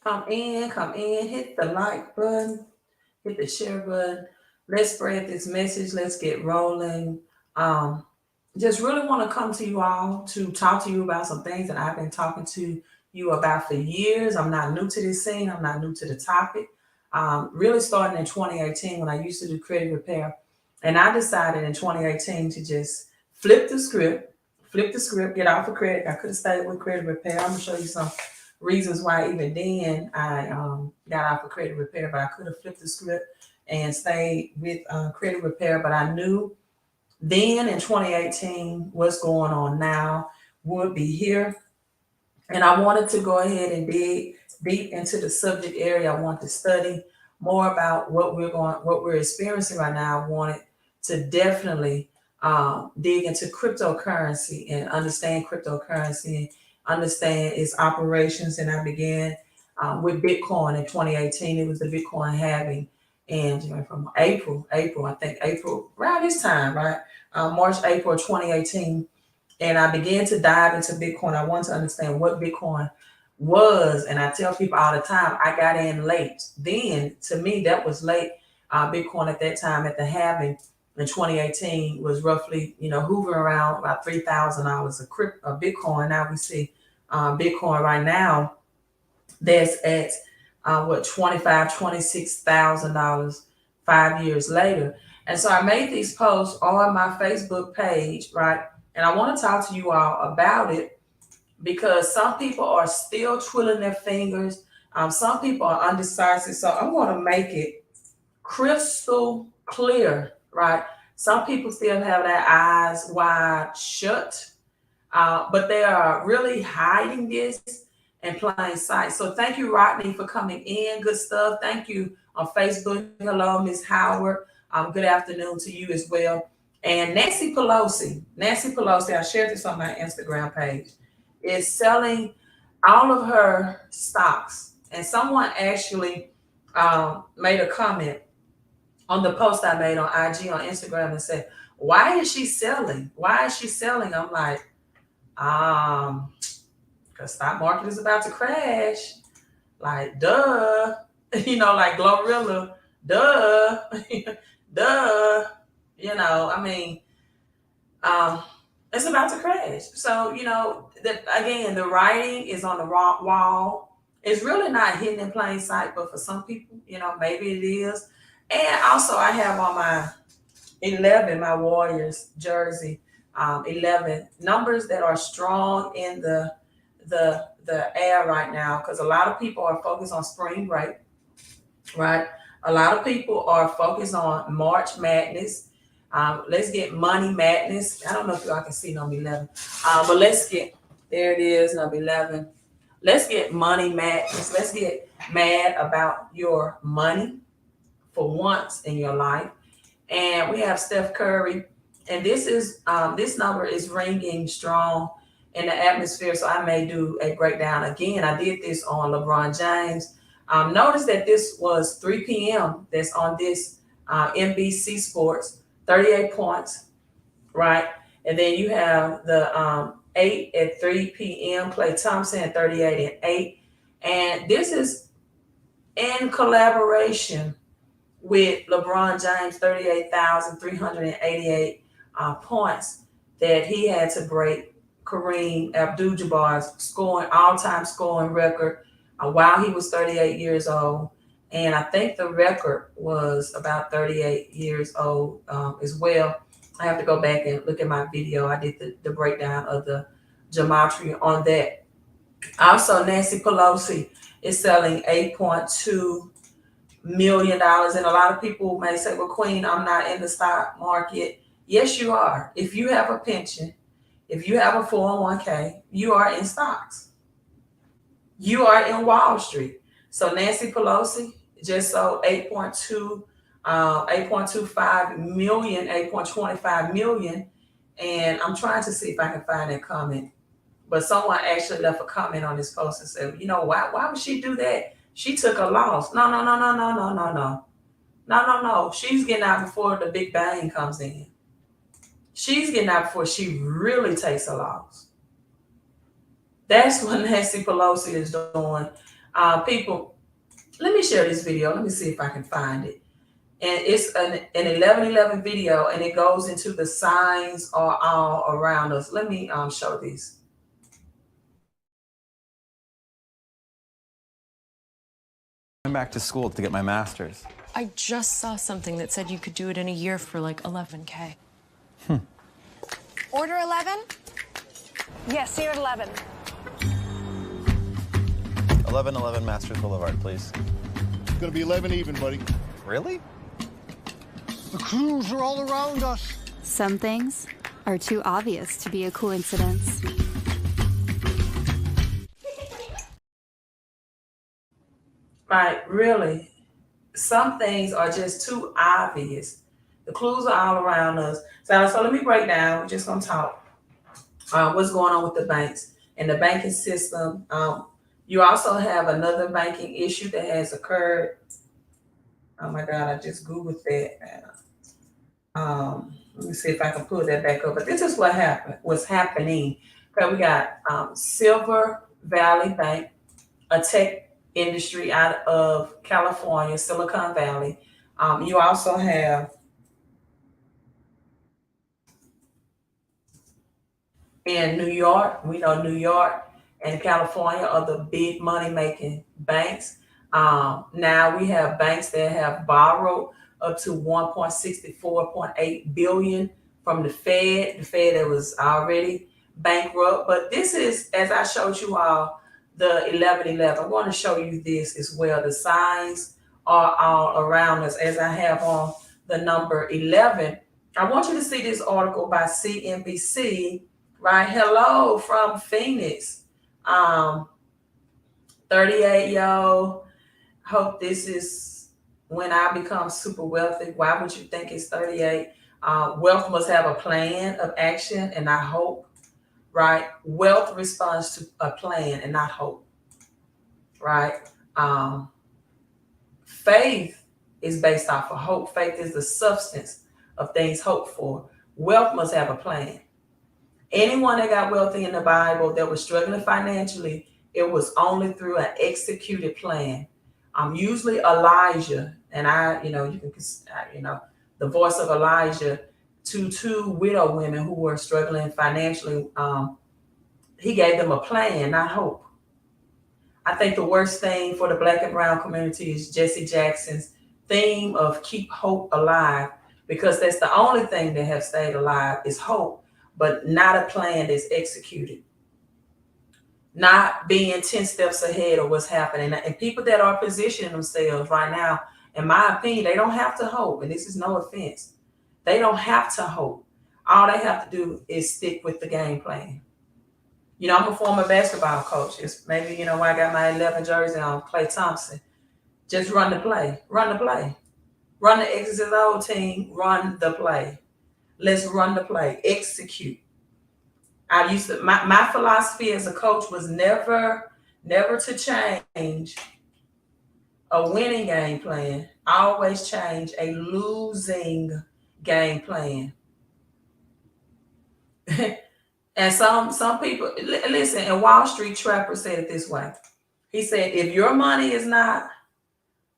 come in, hit the like button, hit the share button. Let's spread this message. Let's get rolling. Um, just really want to come to you all to talk to you about some things that I've been talking to you about for years. I'm not new to this scene. I'm not new to the topic. Really starting in 2018 when I used to do credit repair. And I decided in 2018 to just flip the script, get off of credit. I could have stayed with credit repair. I'm going to show you some reasons why even then I got off of credit repair, but I could have flipped the script and stayed with credit repair. But I knew then in 2018 what's going on now would be here. And I wanted to go ahead and dig deep into the subject area. I want to study more about what we're experiencing right now. I wanted to definitely dig into cryptocurrency and understand cryptocurrency and understand its operations. And I began with Bitcoin in 2018. It was the Bitcoin halving, and from April, I think April around this time, right? March, April 2018, and I began to dive into Bitcoin. I wanted to understand what Bitcoin was. And I tell people all the time, I got in late. Then, to me, that was late. Bitcoin at that time, at the halving in 2018, was roughly, hovering around about $3,000 a Bitcoin. Now we see Bitcoin right now that's at what, $26,000 5 years later. And so I made these posts on my Facebook page, right? And I want to talk to you all about it because some people are still twiddling their fingers. Some people are undecisive. So I'm going to make it crystal clear, right? Some people still have their eyes wide shut, but they are really hiding this in plain sight. So thank you, Rodney, for coming in. Good stuff. Thank you on Facebook. Hello, Miss Howard. Good afternoon to you as well. And Nancy Pelosi, I shared this on my Instagram page, is selling all of her stocks. And someone actually made a comment on the post I made on IG on Instagram and said, "Why is she selling? Why is she selling?" I'm like, because stock market is about to crash. Like, duh. Like Glorilla, duh. Duh. I mean, it's about to crash. So, again, the writing is on the wall. It's really not hidden in plain sight, but for some people, maybe it is. And also, I have on my 11, my Warriors jersey, 11 numbers that are strong in the air right now, because a lot of people are focused on spring break, right? A lot of people are focused on March Madness. Let's get Money Madness. I don't know if y'all can see number 11, but there it is, number 11. Let's get Money Madness. Let's get mad about your money for once in your life. And we have Steph Curry, and this number is ringing strong in the atmosphere. So I may do a breakdown again. I did this on LeBron James. Notice that this was 3 p.m. That's on this NBC Sports, 38 points, right? And then you have the 8 at 3 p.m. Klay Thompson at 38 and 8. And this is in collaboration with LeBron James, 38,388 points that he had to break Kareem Abdul-Jabbar's all-time scoring record while he was 38 years old. And I think the record was about 38 years old as well. I have to go back and look at my video. I did the breakdown of the gematria on that. Also, Nancy Pelosi is selling $8.2 million. And a lot of people may say, well, Queen, I'm not in the stock market. Yes, you are. If you have a pension, if you have a 401k, you are in stocks. You are in Wall Street. So Nancy Pelosi just sold 8.25 million, 8.25 million. And I'm trying to see if I can find that comment. But someone actually left a comment on this post and said, why would she do that? She took a loss. No. No. She's getting out before the big bang comes in. She's getting out before she really takes a loss. That's what Nancy Pelosi is doing. People, let me share this video. Let me see if I can find it. And it's an 11:11 video, and it goes into the signs are all around us. Let me show this. I'm back to school to get my master's. I just saw something that said you could do it in a year for like 11K. Order 11? Yes, see you at 11. 1111 Masters Boulevard, please. It's gonna be 11 even, buddy. Really? The clues are all around us. Some things are too obvious to be a coincidence. Right, really. Some things are just too obvious. The clues are all around us. So let me break down. We're just going to talk what's going on with the banks and the banking system. You also have another banking issue that has occurred. Oh my God, I just Googled that. Let me see if I can pull that back up. But this is what happened, what's happening. Okay, we got Silver Valley Bank, a tech industry out of California, Silicon Valley. You also have in New York, we know New York and California are the big money making banks. Now we have banks that have borrowed up to 1.64.8 billion from the Fed that was already bankrupt. But this is, as I showed you all, the 11:11. I want to show you this as well. The signs are all around us. As I have on the number 11, I want you to see this article by CNBC, right? Hello from Phoenix. 38, yo. Hope this is when I become super wealthy. Why would you think it's 38? Wealth must have a plan of action and not hope. Right? Wealth responds to a plan and not hope. Right? Faith is based off of hope. Faith is the substance of things hoped for. Wealth must have a plan. Anyone that got wealthy in the Bible that was struggling financially, it was only through an executed plan. Usually Elijah, and you can, the voice of Elijah, to two widow women who were struggling financially, he gave them a plan, not hope. I think the worst thing for the Black and brown community is Jesse Jackson's theme of keep hope alive, because that's the only thing that have stayed alive is hope, but not a plan that's executed. Not being 10 steps ahead of what's happening. And people that are positioning themselves right now, in my opinion, they don't have to hope. And this is no offense. They don't have to hope. All they have to do is stick with the game plan. I'm a former basketball coach. It's maybe, why I got my 11 jersey on, Klay Thompson. Just run the play. Run the play. Run the X's and O's team. Run the play. Let's run the play. Execute. I used to, my philosophy as a coach was never to change a winning game plan. I always change a losing game plan. And some people, listen, and Wall Street Trapper said it this way. He said, if your money is not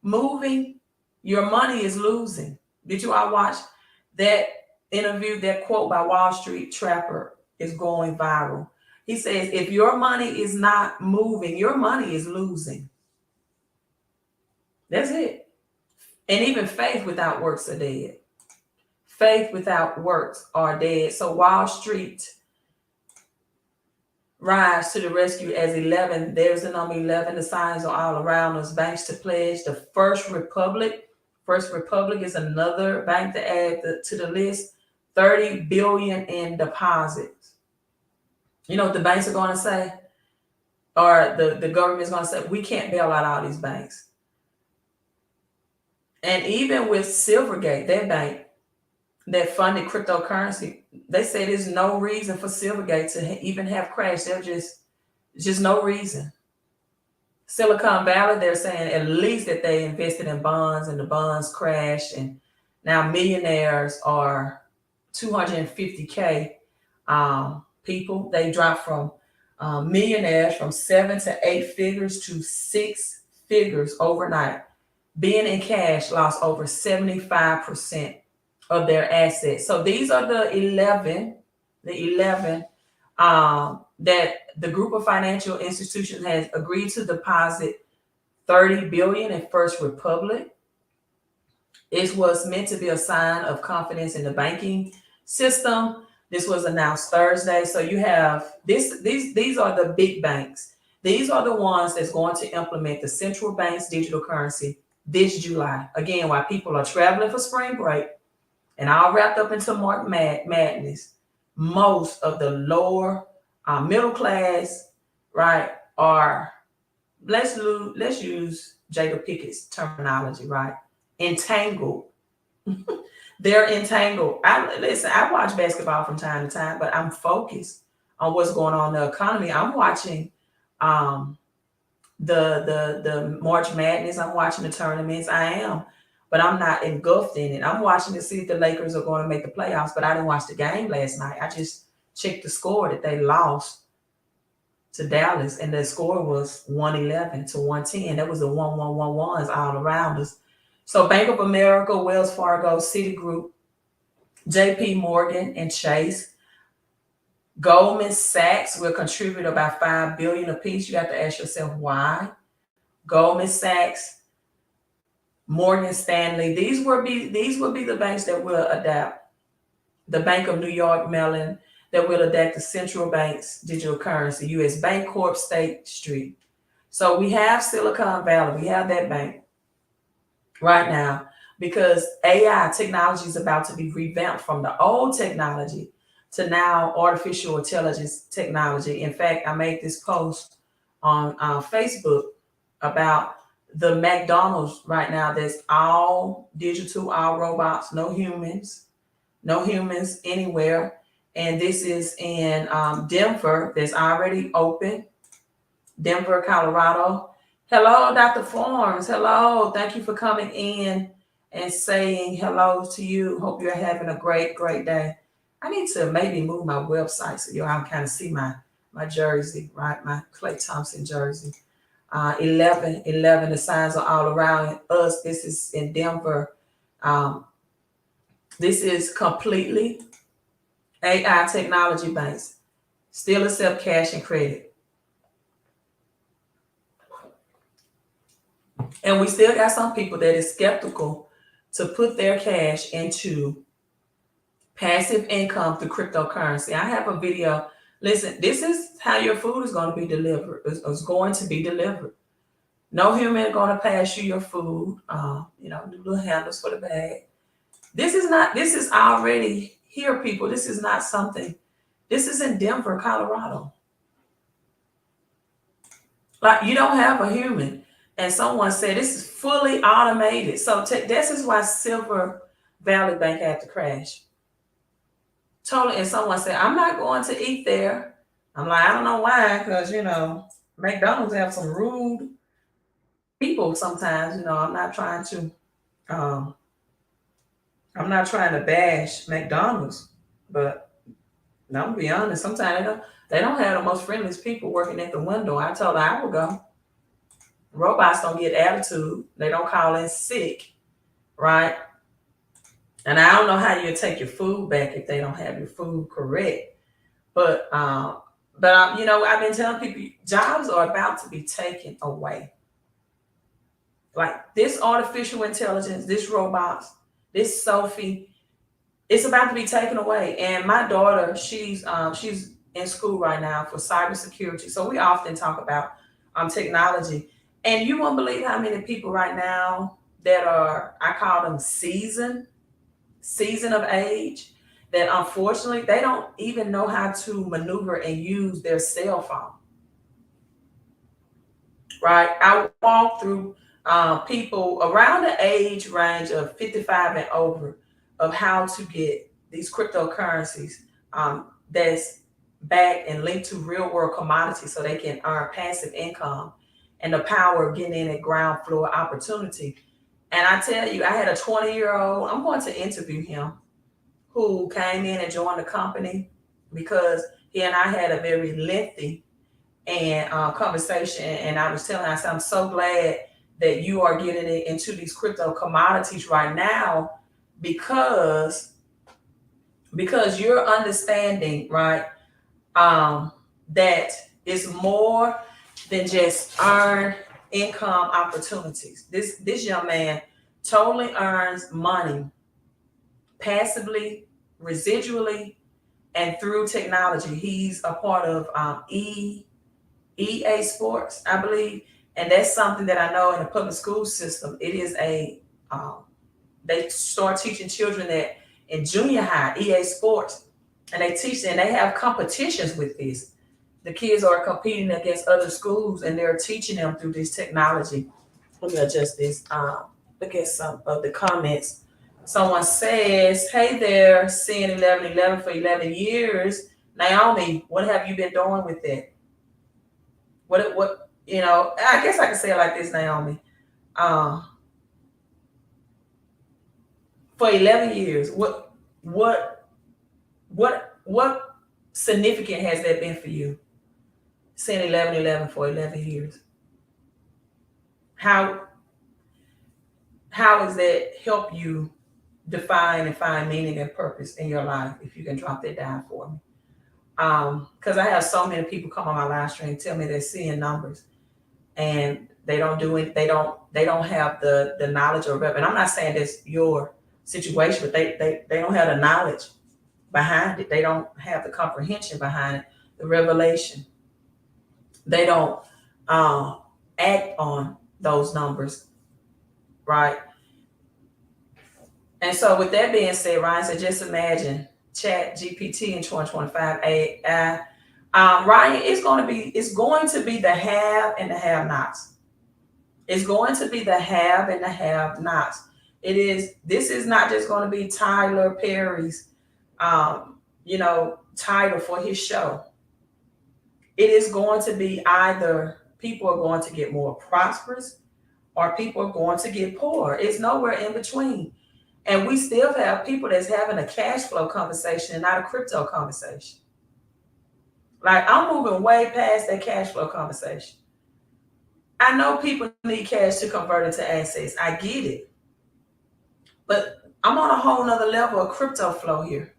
moving, your money is losing. Did you all watch that interview? That quote by Wall Street Trapper is going viral. He says, if your money is not moving, your money is losing. That's it. And even faith without works are dead. Faith without works are dead. So Wall Street rise to the rescue as 11. There's the number 11. The signs are all around us. Banks to pledge. The First Republic. First Republic is another bank to add to the list. 30 billion in deposits. You know what the banks are going to say? Or the government is going to say, we can't bail out all these banks. And even with Silvergate, that bank that funded cryptocurrency, they say there's no reason for Silvergate to even have crashed. There's just no reason. Silicon Valley, they're saying at least that they invested in bonds and the bonds crashed. And now millionaires are 250K people. They dropped from millionaires from 7 to 8 figures to 6 figures overnight. Being in cash lost over 75% of their assets. So these are the 11 that the group of financial institutions has agreed to deposit 30 billion in First Republic. It was meant to be a sign of confidence in the banking system. This was announced Thursday. So you have these are the big banks. These are the ones that's going to implement the central bank's digital currency this July. Again, while people are traveling for spring break and all wrapped up into March Madness, most of the lower middle class, right, are, let's use Jada Pickett's terminology, right, entangled. They're entangled. I watch basketball from time to time, but I'm focused on what's going on in the economy. I'm watching the March Madness. I'm watching the tournaments. I am, but I'm not engulfed in it. I'm watching to see if the Lakers are going to make the playoffs, but I didn't watch the game last night. I just checked the score that they lost to Dallas, and the score was 111 to 110. That was the 1-1-1-1s all around us. So Bank of America, Wells Fargo, Citigroup, JP Morgan, and Chase. Goldman Sachs will contribute about $5 billion apiece. You have to ask yourself why. Goldman Sachs, Morgan Stanley. These will be the banks that will adapt. The Bank of New York Mellon that will adapt the central bank's digital currency. U.S. Bancorp, State Street. So we have Silicon Valley. We have that bank right now because AI technology is about to be revamped from the old technology to now artificial intelligence technology. In fact, I made this post on Facebook about the McDonald's right now. That's all digital, all robots, no humans anywhere. And this is in Denver. That's already open. Denver, Colorado. Hello, Dr. Forms. Hello. Thank you for coming in and saying hello to you. Hope you're having a great, great day. I need to maybe move my website so y'all can kind of see my jersey, right? My Klay Thompson jersey. 11, the signs are all around us. This is in Denver. This is completely AI technology banks. Still accept cash and credit. And we still got some people that is skeptical to put their cash into passive income through cryptocurrency. I have a video. Listen, this is how your food is going to be delivered. It's going to be delivered. No human is going to pass you your food. Little handles for the bag. This is already here, people. This is not something. This is in Denver, Colorado. Like, you don't have a human. And someone said this is fully automated. So this is why Silver Valley Bank had to crash. Totally. And someone said, I'm not going to eat there. I'm like, I don't know why, because, McDonald's have some rude people sometimes. I'm not trying to bash McDonald's, but I'm gonna be honest, sometimes they don't have the most friendliest people working at the window. I told her I would go. Robots don't get attitude. They don't call in sick, right? And I don't know how you take your food back if they don't have your food correct. But I've been telling people jobs are about to be taken away. Like this artificial intelligence, this robots, this Sophie, it's about to be taken away. And my daughter, she's in school right now for cybersecurity. So we often talk about technology. And you won't believe how many people right now that are, I call them season of age, that unfortunately they don't even know how to maneuver and use their cell phone. Right? I walk through people around the age range of 55 and over of how to get these cryptocurrencies that's backed and linked to real world commodities so they can earn passive income and the power of getting in at ground floor opportunity. And I tell you, I had a 20-year-old, I'm going to interview him, who came in and joined the company because he and I had a very lengthy and conversation, and I was telling her, I said, I'm so glad that you are getting into these crypto commodities right now because you're understanding, right, that it's more than just earned income opportunities. This young man totally earns money passively, residually, and through technology. He's a part of EA Sports, I believe, and that's something that I know in the public school system. It is they start teaching children that in junior high, EA Sports, and they teach and they have competitions with this. The kids are competing against other schools, and they're teaching them through this technology. Let me adjust this. Look at some of the comments. Someone says, "Hey there, seeing 1111 for 11 years. Naomi, what have you been doing with it? What, I guess I can say it like this, Naomi. For 11 years, what significant has that been for you? Seeing 1111 for 11 years. How has that helped you define and find meaning and purpose in your life? If you can drop that down for me. Because I have so many people come on my live stream tell me they're seeing numbers and they don't do it. They don't have the knowledge or rep. And I'm not saying that's your situation, but they don't have the knowledge behind it. They don't have the comprehension behind it, the revelation. They don't act on those numbers, right? And so with that being said, Ryan said, just imagine Chat GPT in 2025 AI. Ryan, it's going to be the have and the have-nots. It's going to be the have and the have-nots. This is not just going to be Tyler Perry's title for his show. It is going to be either people are going to get more prosperous or people are going to get poor. It's nowhere in between. And we still have people that's having a cash flow conversation and not a crypto conversation. Like, I'm moving way past that cash flow conversation. I know people need cash to convert into assets. I get it. But I'm on a whole nother level of crypto flow here.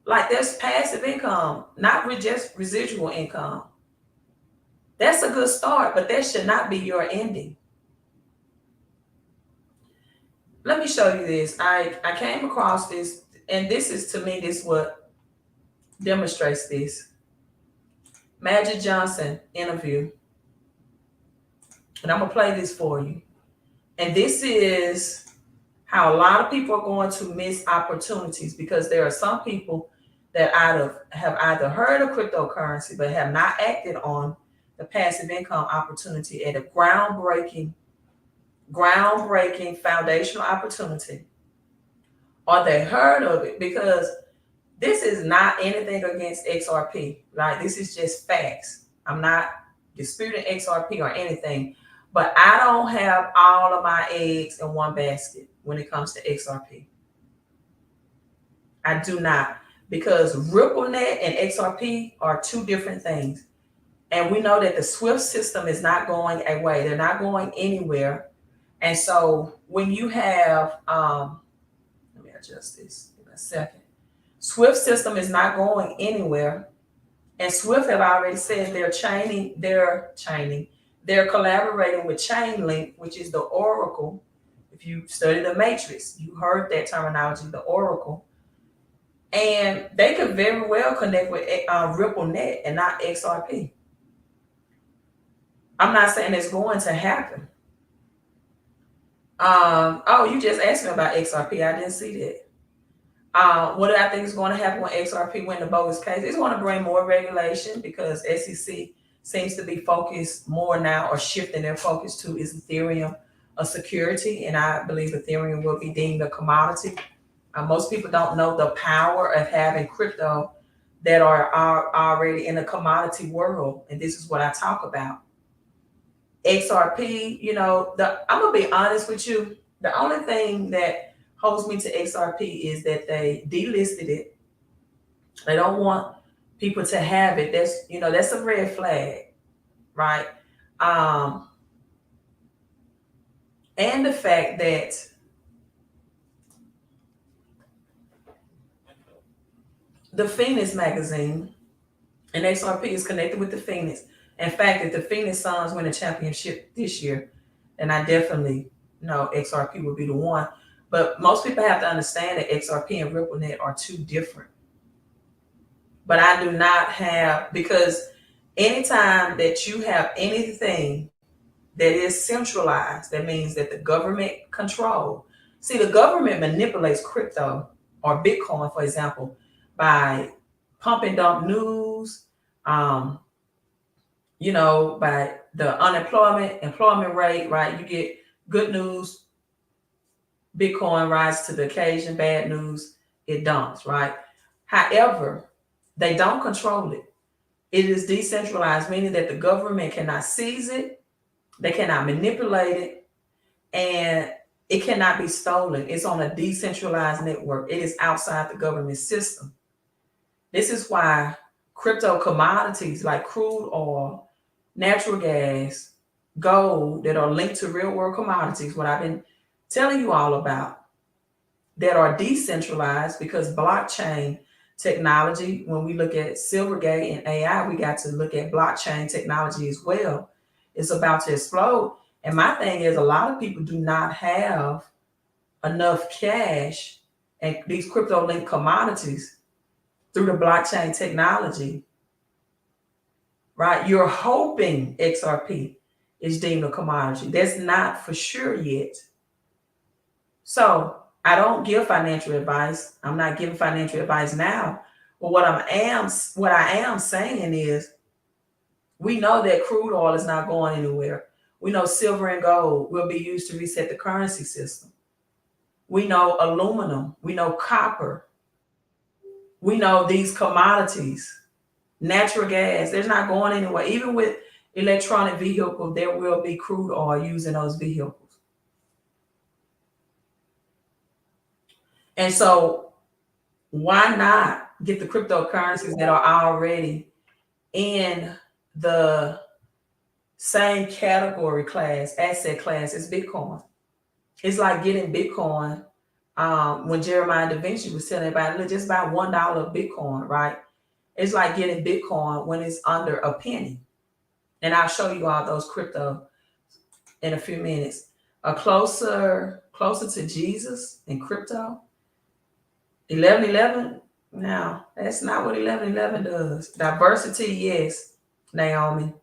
Like, there's passive income, not just residual income. That's a good start, but that should not be your ending. Let me show you this. I came across this, and this is, to me, this what demonstrates this. Magic Johnson interview. And I'm going to play this for you. And this is how a lot of people are going to miss opportunities, because there are some people that have either heard of cryptocurrency but have not acted on the passive income opportunity at a groundbreaking foundational opportunity, or they heard of it, because this is not anything against XRP. Like, this is just facts. I'm not disputing XRP or anything, but I don't have all of my eggs in one basket when it comes to XRP. I do not, because RippleNet and XRP are two different things. And we know that the SWIFT system is not going away. They're not going anywhere. And so when you have, let me adjust this in a second. SWIFT system is not going anywhere. And SWIFT have already said they're collaborating with Chainlink, which is the Oracle. If you study the Matrix, you heard that terminology, the Oracle. And they could very well connect with RippleNet and not XRP. I'm not saying it's going to happen. You just asked me about XRP. I didn't see that. What do I think is going to happen when XRP win the bogus case? It's going to bring more regulation, because SEC seems to be focused more now, or shifting their focus to, is Ethereum a security? And I believe Ethereum will be deemed a commodity. Most people don't know the power of having crypto that are already in the commodity world. And this is what I talk about. XRP, I'm going to be honest with you. The only thing that holds me to XRP is that they delisted it. They don't want people to have it, that's a red flag, right? And the fact that the Phoenix magazine and XRP is connected with the Phoenix. In fact, if the Phoenix Suns win a championship this year, then I definitely know XRP will be the one. But most people have to understand that XRP and RippleNet are two different. But I do not have, because anytime that you have anything that is centralized, that means that the government control. See, the government manipulates crypto or Bitcoin, for example, by pump and dump news, by the employment rate, right? You get good news, Bitcoin rises to the occasion, bad news, it dumps, right? However, they don't control it. It is decentralized, meaning that the government cannot seize it, they cannot manipulate it, and it cannot be stolen. It's on a decentralized network. It is outside the government system. This is why crypto commodities like crude oil, natural gas, gold, that are linked to real world commodities, what I've been telling you all about, that are decentralized, because blockchain technology, when we look at Silvergate and AI, we got to look at blockchain technology as well. It's about to explode. And my thing is, a lot of people do not have enough cash and these crypto linked commodities through the blockchain technology, right? You're hoping XRP is deemed a commodity. That's not for sure yet. So I don't give financial advice. I'm not giving financial advice now. But what I am saying is, we know that crude oil is not going anywhere. We know silver and gold will be used to reset the currency system. We know aluminum. We know copper. We know these commodities, natural gas, they're not going anywhere. Even with electronic vehicles, there will be crude oil used in those vehicles. And so why not get the cryptocurrencies that are already in the same category class, asset class as Bitcoin? It's like getting Bitcoin. When Jeremiah Da Vinci was telling everybody, look, just buy $1 of Bitcoin, right? It's like getting Bitcoin when it's under a penny. And I'll show you all those crypto in a few minutes. Closer to Jesus in crypto. 1111. Now, that's not what 1111 does. Diversity, yes, Naomi.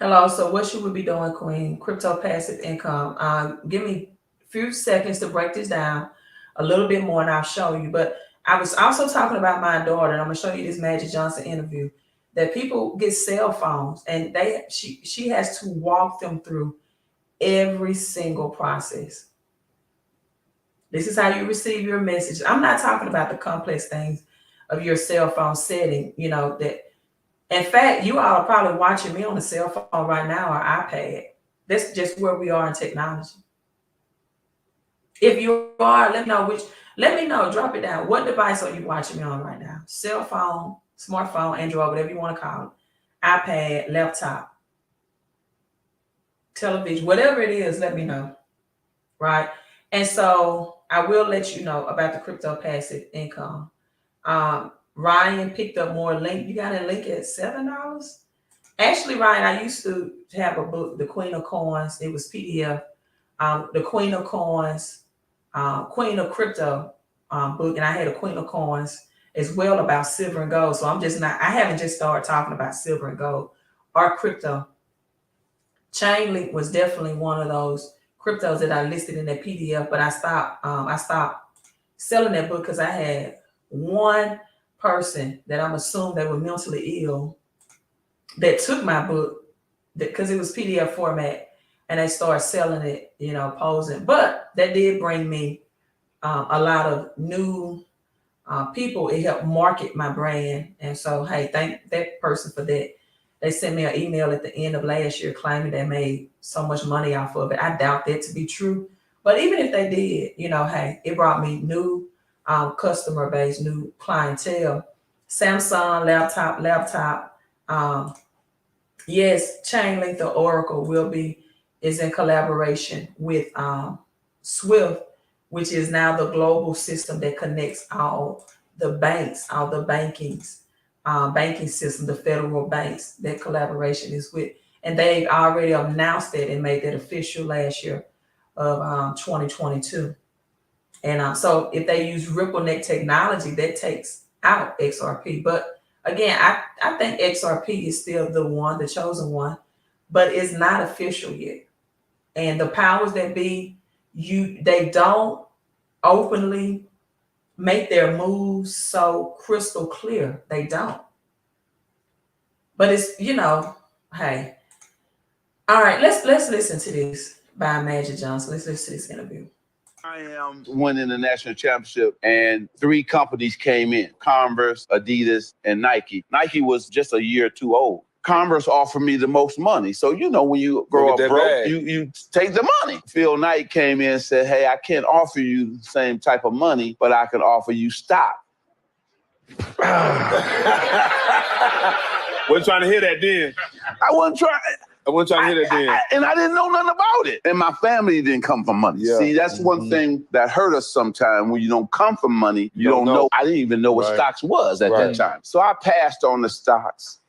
Hello. So what should we be doing, Queen? Crypto passive income. Give me a few seconds to break this down a little bit more and I'll show you. But I was also talking about my daughter, and I'm going to show you this Magic Johnson interview, that people get cell phones and she has to walk them through every single process. This is how you receive your message. I'm not talking about the complex things of your cell phone setting, that in fact, you all are probably watching me on a cell phone right now or iPad. That's just where we are in technology. If you are, let me know, drop it down. What device are you watching me on right now? Cell phone, smartphone, Android, whatever you want to call it. iPad, laptop, television, whatever it is, let me know, right? And so I will let you know about the crypto passive income. Ryan picked up more link. You got a link at $7? Actually, Ryan, I used to have a book, The Queen of Coins. It was PDF. The Queen of Coins, Queen of Crypto book, and I had a Queen of Coins as well about silver and gold. So I haven't just started talking about silver and gold or crypto. Chainlink was definitely one of those cryptos that I listed in that PDF, but I stopped selling that book because I had one person that I'm assuming they were mentally ill that took my book because it was PDF format, and they started selling it, posing. But that did bring me a lot of new people. It helped market my brand. And so, hey, thank that person for that. They sent me an email at the end of last year claiming they made so much money off of it. I doubt that to be true. But even if they did, hey, it brought me new customer base, new clientele. Samsung laptop. Yes, Chainlink, the Oracle is in collaboration with Swift, which is now the global system that connects all the banks, all the banking system, the federal banks. That collaboration is with, and they already announced it and made that official last year of 2022. And so if they use RippleNet technology, that takes out XRP. But again, I think XRP is still the chosen one, but it's not official yet. And the powers that be, they don't openly make their moves so crystal clear. They don't. But it's, hey. All right, let's listen to this by Magic Johnson. Let's listen to this interview. I am winning the national championship, and 3 companies came in: Converse, Adidas, and Nike. Nike was just a year or 2 old. Converse offered me the most money. So, when you grow up broke, you take the money. Phil Knight came in and said, hey, I can't offer you the same type of money, but I can offer you stock. Wasn't trying to hear that then. I wasn't trying. I wasn't trying to hear that then. And I didn't know nothing about it. And my family didn't come from money. Yeah. See, that's one thing that hurt us sometimes. When you don't come from money, you don't know. I didn't even know what stocks was at that time. So I passed on the stocks.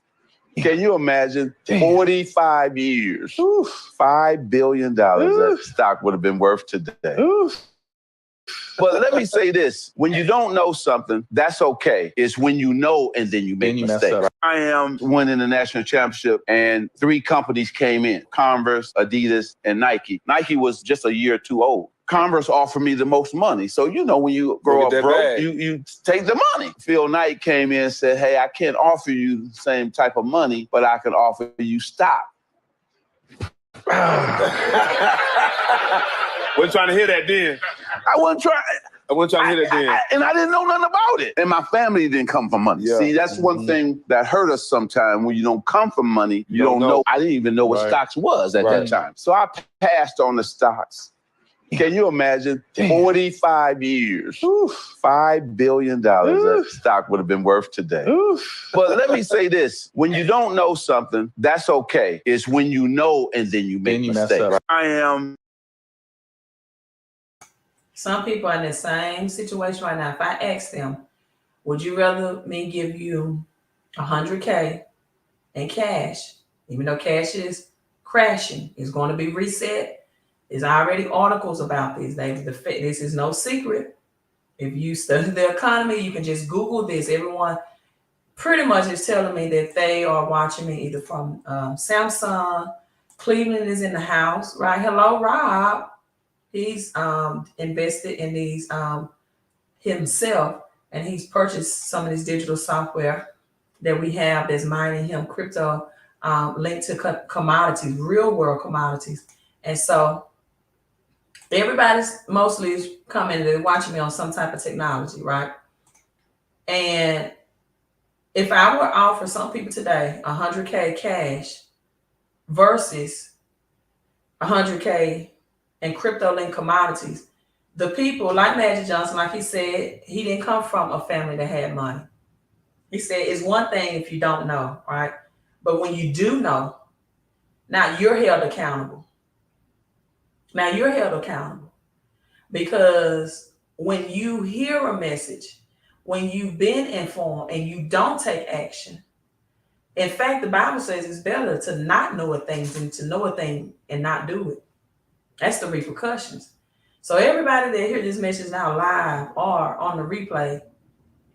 Can you imagine? 45 years, $5 billion that stock would have been worth today. But let me say this. When you don't know something, that's okay. It's when you know and then you make mistakes. I am winning the national championship, and 3 companies came in: Converse, Adidas, and Nike. Nike was just a year or 2 old. Converse offered me the most money. So, when you grow up broke, you take the money. Phil Knight came in and said, hey, I can't offer you the same type of money, but I can offer you stock. Wasn't trying to hear that then. I wasn't trying. I wasn't trying to hear that then. And I didn't know nothing about it. And my family didn't come from money. See, that's one thing that hurt us sometimes. When you don't come from money, you don't know. I didn't even know what stocks was at that time. So I passed on the stocks. Can you imagine? 45 years, $5 billion that stock would have been worth today. But let me say this. When you don't know something, that's okay. It's when you know and then you make mistakes. I am. Some people are in the same situation right now. If I ask them, would you rather me give you $100K in cash, even though cash is crashing, it's going to be reset? There's already articles about this. This is no secret. If you study the economy, you can just Google this. Everyone pretty much is telling me that they are watching me either from Samsung. Cleveland is in the house, right? Hello, Rob. He's invested in these himself, and he's purchased some of this digital software that we have that's mining him crypto linked to commodities, real world commodities. And so everybody's mostly is coming and watching me on some type of technology, right? And if I were to offer some people today $100K cash versus $100K in crypto linked commodities, the people like Magic Johnson, like he said, he didn't come from a family that had money. He said it's one thing if you don't know, right? But when you do know, now you're held accountable. Now you're held accountable because when you hear a message, when you've been informed and you don't take action, in fact, the Bible says it's better to not know a thing than to know a thing and not do it. That's the repercussions. So everybody that hears this message now live or on the replay,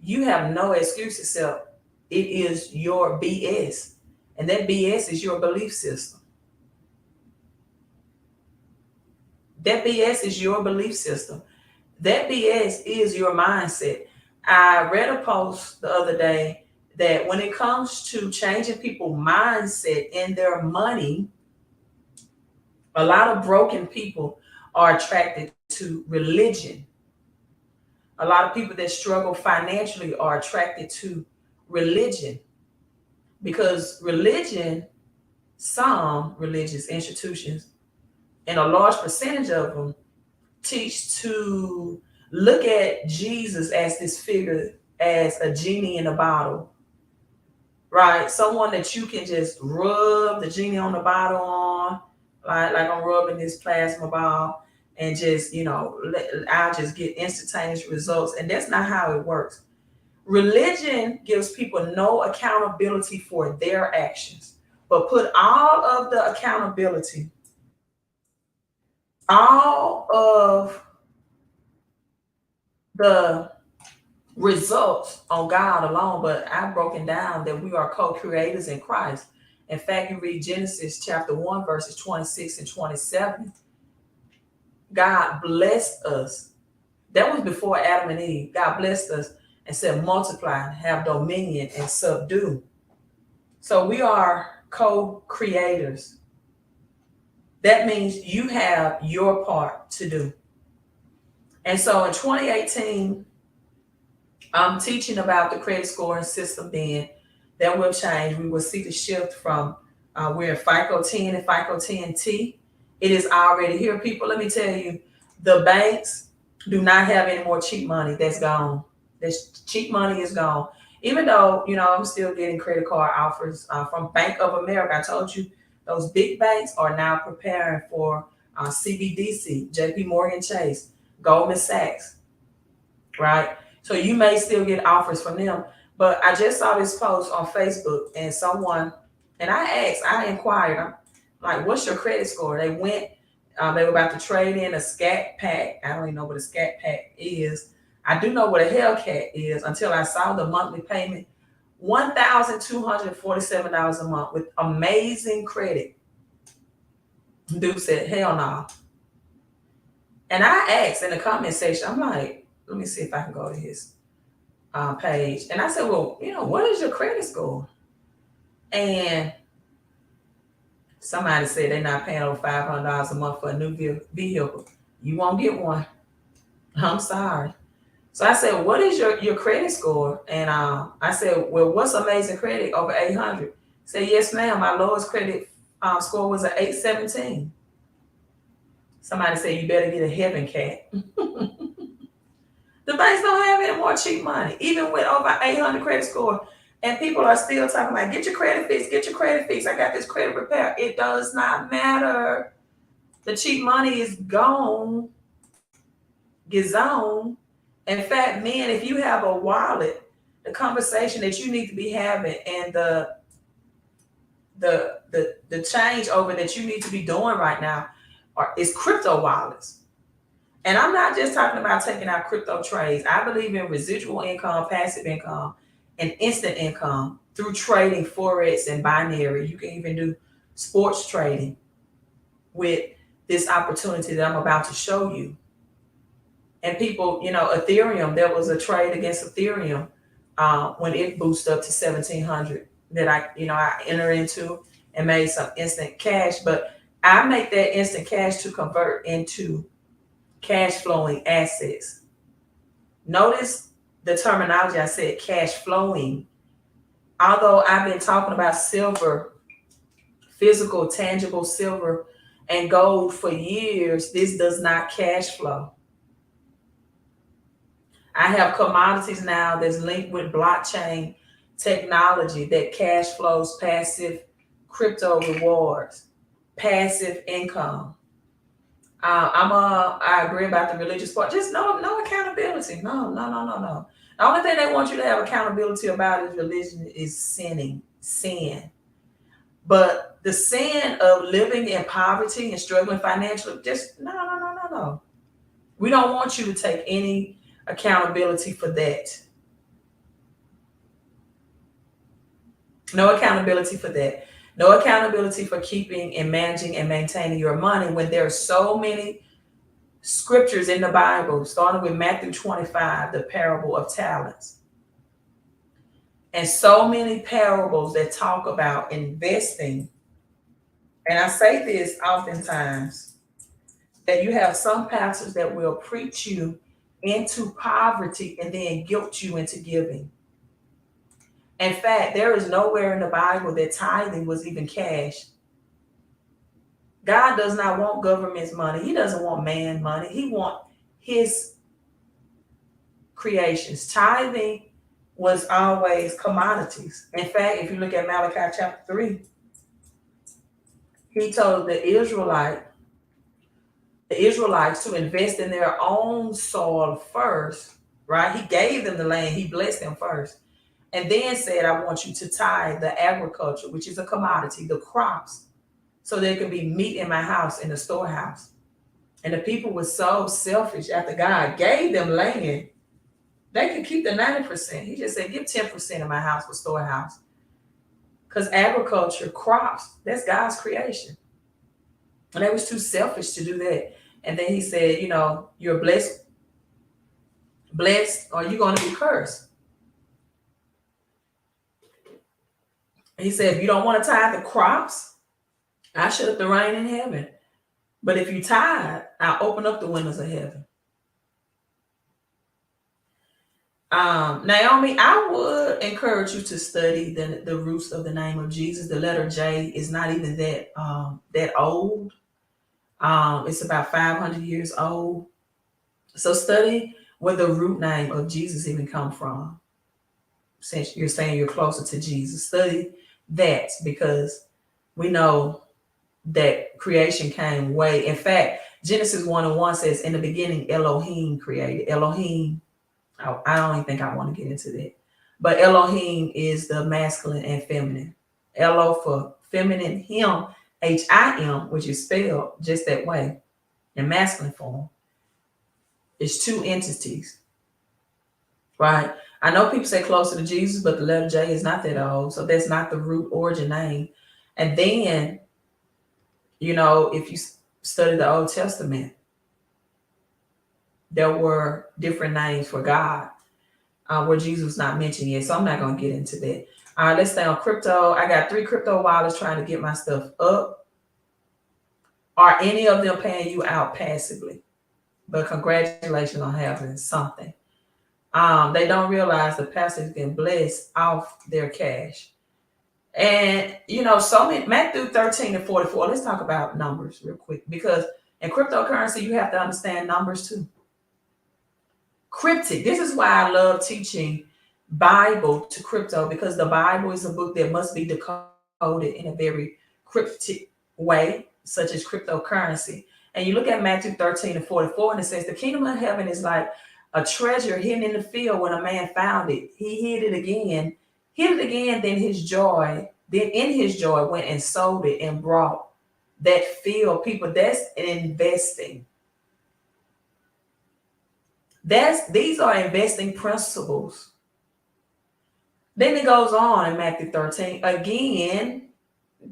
you have no excuse except it is your BS. And that BS is your belief system. That BS is your belief system. That BS is your mindset. I read a post the other day that when it comes to changing people's mindset in their money, a lot of broken people are attracted to religion. A lot of people that struggle financially are attracted to religion because some religious institutions, and a large percentage of them, teach to look at Jesus as this figure, as a genie in a bottle, right? Someone that you can just rub the genie on the bottle on, like I'm rubbing this plasma ball, and just, I'll just get instantaneous results. And that's not how it works. Religion gives people no accountability for their actions, but put all of the accountability, all of the results on God alone. But I've broken down that we are co-creators in Christ. In fact, you read Genesis chapter 1, verses 26 and 27. God blessed us. That was before Adam and Eve. God blessed us and said, multiply, have dominion, and subdue. So we are co-creators. That means you have your part to do. And so in 2018, I'm teaching about the credit scoring system then. That will change. We will see the shift from we're in FICO 10 and FICO 10T. It is already here. People, let me tell you, the banks do not have any more cheap money. That's gone. This cheap money is gone. Even though, I'm still getting credit card offers from Bank of America. I told you those big banks are now preparing for CBDC, JP Morgan Chase, Goldman Sachs, right? So you may still get offers from them. But I just saw this post on Facebook, and I inquired, I'm like, what's your credit score? They went, they were about to trade in a scat pack. I don't even know what a scat pack is. I do know what a Hellcat is until I saw the monthly payment, $1,247 a month with amazing credit. Dude said, hell no. And I asked in the comment section, I'm like, let me see if I can go to his page. And I said, well, what is your credit score? And somebody said they're not paying over $500 a month for a new vehicle. You won't get one. I'm sorry. So I said, what is your credit score? And I said, well, what's amazing credit over 800? He said, yes, ma'am. My lowest credit score was an 817. Somebody said, you better get a heaven cat. The banks don't have any more cheap money, even with over 800 credit score. And people are still talking about, get your credit fixed, get your credit fixed. I got this credit repair. It does not matter. The cheap money is gone. Gazone. In fact, men, if you have a wallet, the conversation that you need to be having and the changeover that you need to be doing right now is crypto wallets. And I'm not just talking about taking out crypto trades. I believe in residual income, passive income, and instant income through trading Forex and binary. You can even do sports trading with this opportunity that I'm about to show you. And people, Ethereum, there was a trade against Ethereum when it boosted up to 1,700 that I entered into and made some instant cash. But I make that instant cash to convert into cash flowing assets. Notice the terminology. I said cash flowing. Although I've been talking about silver, physical, tangible silver and gold for years, this does not cash flow. I have commodities now that's linked with blockchain technology that cash flows passive crypto rewards, passive income. I agree about the religious part. Just no accountability. No. The only thing they want you to have accountability about is religion is sin. But the sin of living in poverty and struggling financially, just no. We don't want you to take any accountability for that. No accountability for that. No accountability for keeping and managing and maintaining your money when there are so many scriptures in the Bible, starting with Matthew 25, the parable of talents. And so many parables that talk about investing. And I say this oftentimes, that you have some pastors that will preach you into poverty and then guilt you into giving. In fact, there is nowhere in the Bible that tithing was even cash. God does not want government's money. He doesn't want man's money. He wants his creations. Tithing was always commodities. In fact, if you look at Malachi chapter 3, he told the Israelites to invest in their own soil first, right? He gave them the land, he blessed them first, and then said, I want you to tithe the agriculture, which is a commodity, the crops, so there can be meat in my house, in the storehouse. And the people were so selfish after God gave them land. They could keep the 90%. He just said, give 10% of my house for storehouse. Because agriculture, crops, that's God's creation. And they was too selfish to do that. And then he said, you know, you're blessed, or you're going to be cursed. He said, if you don't want to tithe the crops, I shut up the rain in heaven. But if you tithe, I'll open up the windows of heaven. Naomi, I would encourage you to study the roots of the name of Jesus. The letter J is not even that old. It's about 500 years old. So study where the root name of Jesus even come from. Since you're saying you're closer to Jesus, study that, because we know that creation came way. In fact, Genesis 1:1 says, in the beginning, Elohim created. Elohim, I don't even think I want to get into that. But Elohim is the masculine and feminine. Elo for feminine, him, H-I-M, which is spelled just that way in masculine form. It's two entities, right? I know people say closer to Jesus, but the letter J is not that old. So that's not the root origin name. And then, you know, if you study the Old Testament, there were different names for God where Jesus was not mentioned yet. So I'm not going to get into that. All right, let's stay on crypto. I got 3 crypto wallets trying to get my stuff up. Are any of them paying you out passively? But congratulations on having something. They don't realize the passive can bless off their cash. And, you know, so many, Matthew 13:44. Let's talk about numbers real quick, because in cryptocurrency, you have to understand numbers too. Cryptic. This is why I love teaching Bible to crypto, because the Bible is a book that must be decoded in a very cryptic way, such as cryptocurrency. And you look at Matthew 13:44, and it says, the kingdom of heaven is like a treasure hidden in the field. When a man found it, he hid it again, then in his joy went and sold it and brought that field. People, that's investing. These are investing principles. Then it goes on in Matthew 13. Again,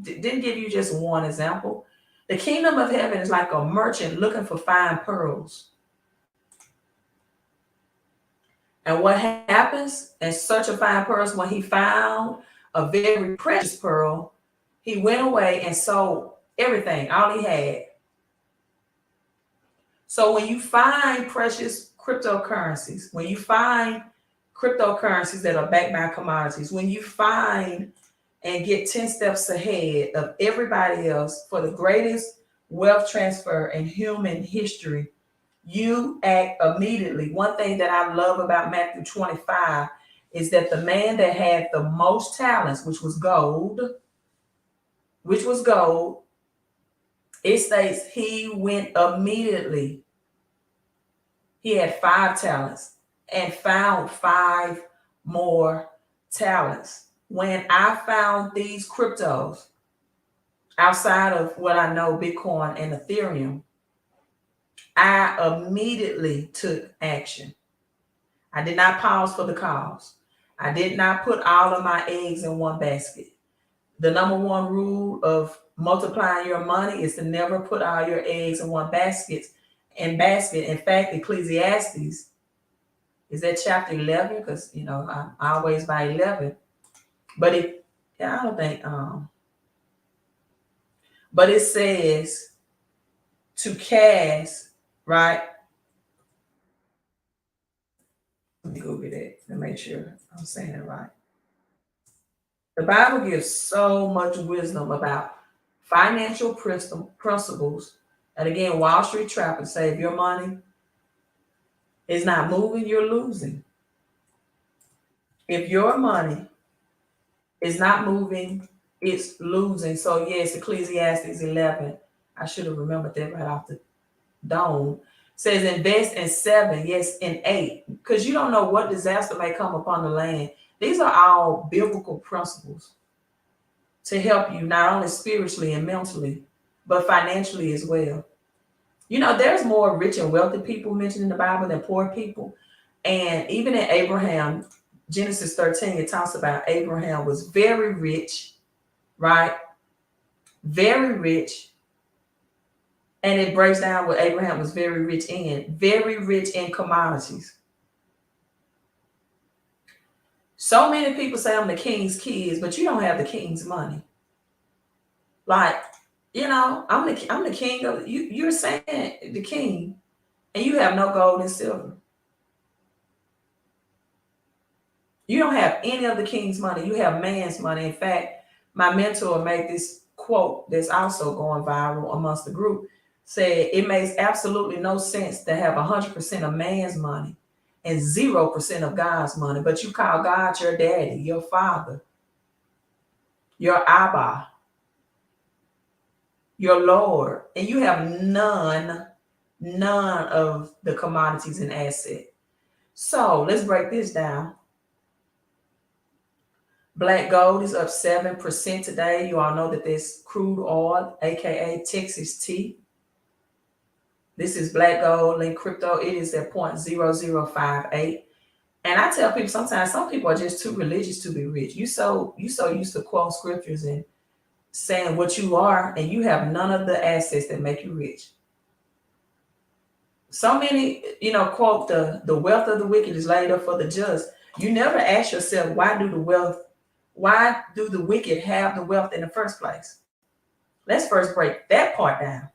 didn't give you just one example. The kingdom of heaven is like a merchant looking for fine pearls. And what happens in search of fine pearls? When he found a very precious pearl, he went away and sold everything, all he had. So when you find precious cryptocurrencies, when you find cryptocurrencies that are backed by commodities, when you find and get 10 steps ahead of everybody else for the greatest wealth transfer in human history, you act immediately. One thing that I love about Matthew 25 is that the man that had the most talents, which was gold, it states he went immediately. He had 5 talents and found 5 more talents. When I found these cryptos outside of what I know, Bitcoin and Ethereum, I immediately took action. I did not pause for the cause. I did not put all of my eggs in one basket. The number one rule of multiplying your money is to never put all your eggs in one basket. In fact, Ecclesiastes is that chapter 11, because you know I'm always by 11. But I don't think. But it says to cast, right? Let me Google it to make sure I'm saying it right. The Bible gives so much wisdom about financial principles. And again, Wall Street trappers say if your money is not moving, you're losing. If your money is not moving, it's losing. So yes, Ecclesiastes 11. I should have remembered that right off the dome. Says invest in 7, yes, in 8, because you don't know what disaster may come upon the land. These are all biblical principles to help you not only spiritually and mentally, but financially as well. You know, there's more rich and wealthy people mentioned in the Bible than poor people. And even in Abraham, Genesis 13, it talks about Abraham was very rich, right? Very rich. And it breaks down what Abraham was very rich in commodities. So many people say I'm the king's kids, but you don't have the king's money. Like, you know, I'm the king of you. You're saying the king, and you have no gold and silver. You don't have any of the king's money. You have man's money. In fact, my mentor made this quote that's also going viral amongst the group. Said it makes absolutely no sense to have 100% of man's money and 0% of God's money, but you call God your daddy, your father, your Abba, your Lord, and you have none of the commodities and assets. So let's break this down. Black gold is up 7% today. You all know that there's crude oil, aka Texas tea. This is black gold linked crypto. It is at 0.0058. And I tell people sometimes some people are just too religious to be rich. You so used to quote scriptures and saying what you are, and you have none of the assets that make you rich. So many, quote the wealth of the wicked is laid up for the just. You never ask yourself, why do the wicked have the wealth in the first place? Let's first break that part down.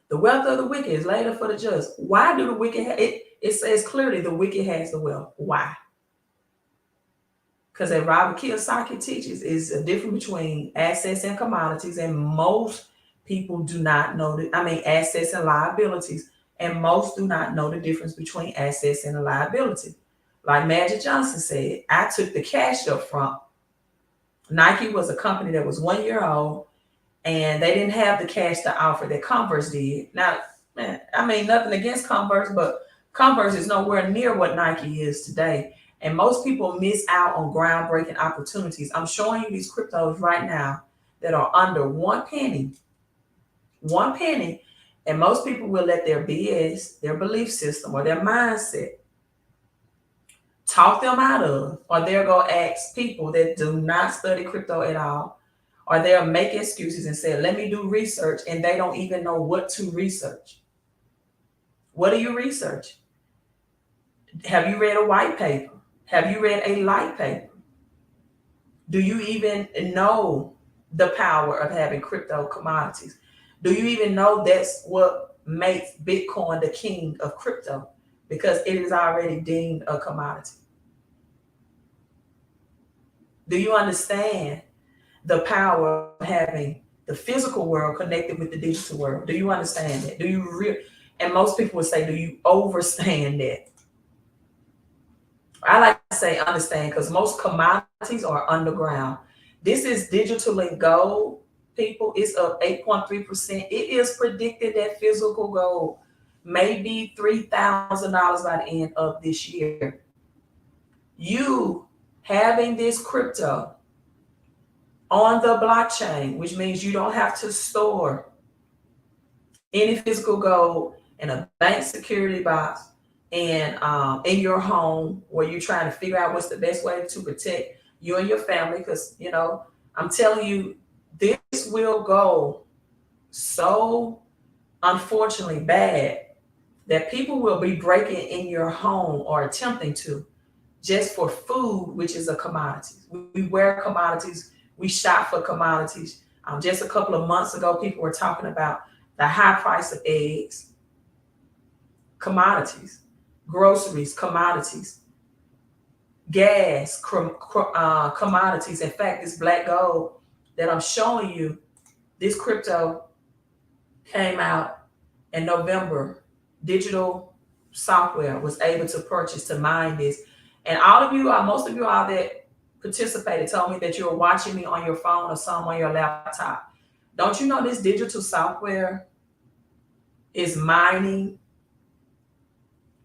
The wealth of the wicked is laid up for the just. Why do the wicked have it? It says clearly the wicked has the wealth. Why? Because as Robert Kiyosaki teaches, is a difference between assets and commodities, and most people do not know assets and liabilities, and most do not know the difference between assets and a liability. Like Magic Johnson said, I took the cash up front. Nike was a company that was 1 year old, and they didn't have the cash to offer that Converse did. Now, man, nothing against Converse, but Converse is nowhere near what Nike is today. And most people miss out on groundbreaking opportunities. I'm showing you these cryptos right now that are under 1 penny. 1 penny. And most people will let their BS, their belief system, or their mindset talk them out of, or they'll go ask people that do not study crypto at all, or they'll make excuses and say, let me do research, and they don't even know what to research. What do you research? Have you read a white paper? Have you read a light paper? Do you even know the power of having crypto commodities? Do you even know that's what makes Bitcoin the king of crypto? Because it is already deemed a commodity. Do you understand the power of having the physical world connected with the digital world? Do you understand that? And most people would say, do you understand that? I like to say understand, because most commodities are underground. This is digitally gold, people. It's up 8.3%. It is predicted that physical gold may be $3,000 by the end of this year. You having this crypto on the blockchain, which means you don't have to store any physical gold in a bank security box and in your home, where you're trying to figure out what's the best way to protect you and your family. Because, I'm telling you, this will go so unfortunately bad that people will be breaking in your home, or attempting to, just for food, which is a commodity. We wear commodities. We shop for commodities. Just a couple of months ago, people were talking about the high price of eggs, commodities, groceries, commodities, gas, commodities. In fact, this black gold that I'm showing you, this crypto came out in November. Digital software was able to purchase to mine this. And all of you, most of you all that participated told me that you're watching me on your phone or some on your laptop. Don't you know this digital software is mining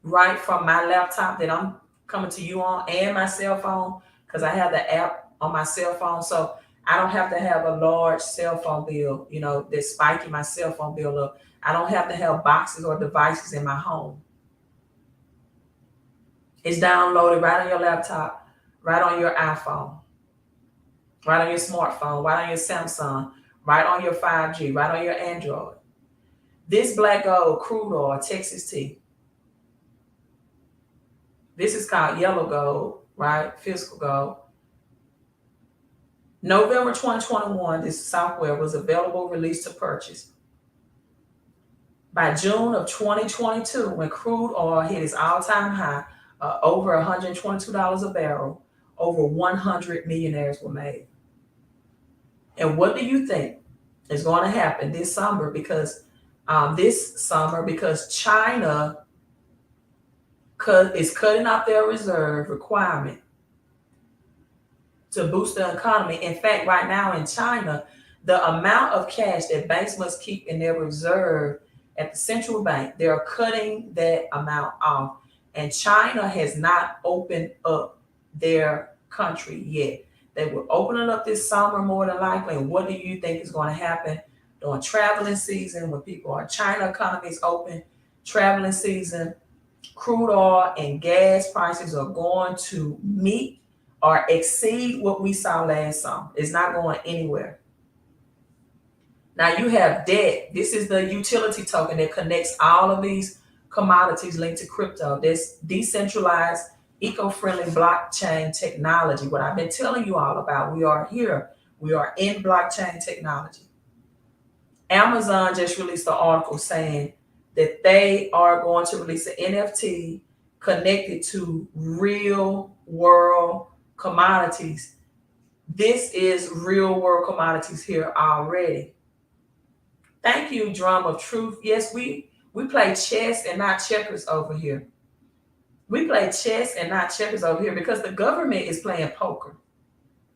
right from my laptop that I'm coming to you on and my cell phone, because I have the app on my cell phone. So I don't have to have a large cell phone bill, that's spiking my cell phone bill up. I don't have to have boxes or devices in my home. It's downloaded right on your laptop, right on your iPhone, right on your smartphone, right on your Samsung, right on your 5G, right on your Android. This black gold, crude oil, Texas tea. This is called yellow gold, right? Physical gold. November 2021, this software was available, released to purchase. By June of 2022, when crude oil hit its all-time high, over $122 a barrel, over 100 millionaires were made. And what do you think is going to happen this summer? Because China is cutting off their reserve requirement to boost the economy. In fact, right now in China, the amount of cash that banks must keep in their reserve at the central bank, they're cutting that amount off. And China has not opened up their country yet. They will open it up this summer more than likely. And what do you think is going to happen during traveling season when China economy is open, traveling season? Crude oil and gas prices are going to meet or exceed what we saw last summer. It's not going anywhere. Now you have debt. This is the utility token that connects all of these commodities linked to crypto. This decentralized, eco-friendly blockchain technology. What I've been telling you all about, we are here. We are in blockchain technology. Amazon just released an article saying that they are going to release an NFT connected to real world commodities. This is real world commodities here already. Thank you, Drum of Truth. Yes, we play chess and not checkers over here. We play chess and not checkers over here because the government is playing poker.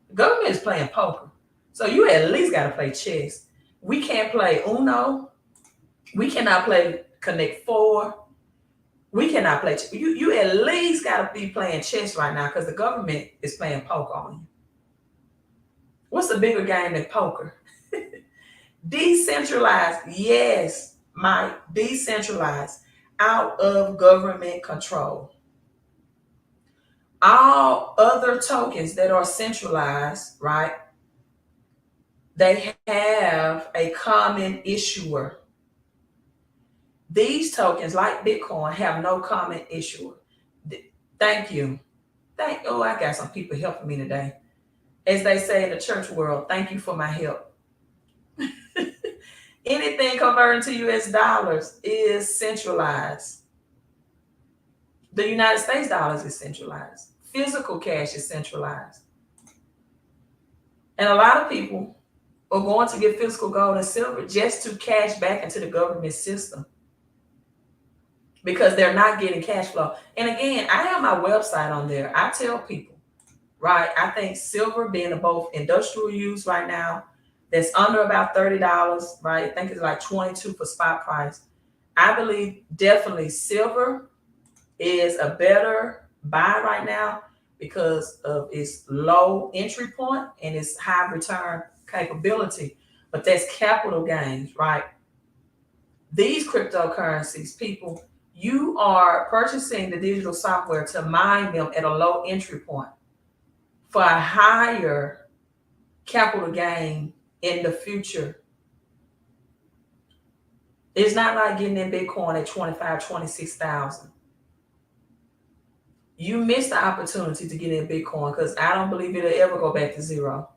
The government is playing poker. So you at least got to play chess. We can't play Uno. We cannot play Connect Four. We cannot play. You at least got to be playing chess right now because the government is playing poker on you. What's a bigger game than poker? Decentralized. Yes, Mike. Decentralized. Out of government control. All other tokens that are centralized, right? They have a common issuer. These tokens, like Bitcoin, have no common issuer. Thank you. I got some people helping me today. As they say in the church world, thank you for my help. Anything converting to US dollars is centralized. The United States dollars is centralized. Physical cash is centralized. And a lot of people are going to get physical gold and silver just to cash back into the government system because they're not getting cash flow. And again, I have my website on there. I tell people, right, I think silver being both industrial use right now, that's under about $30, right? I think it's like 22 for spot price. I believe definitely silver is a better buy right now because of its low entry point and its high return capability. But that's capital gains, right? These cryptocurrencies, people, you are purchasing the digital software to mine them at a low entry point for a higher capital gain in the future. It's not like getting in Bitcoin at 25, 26,000. You missed the opportunity to get in Bitcoin because I don't believe it'll ever go back to zero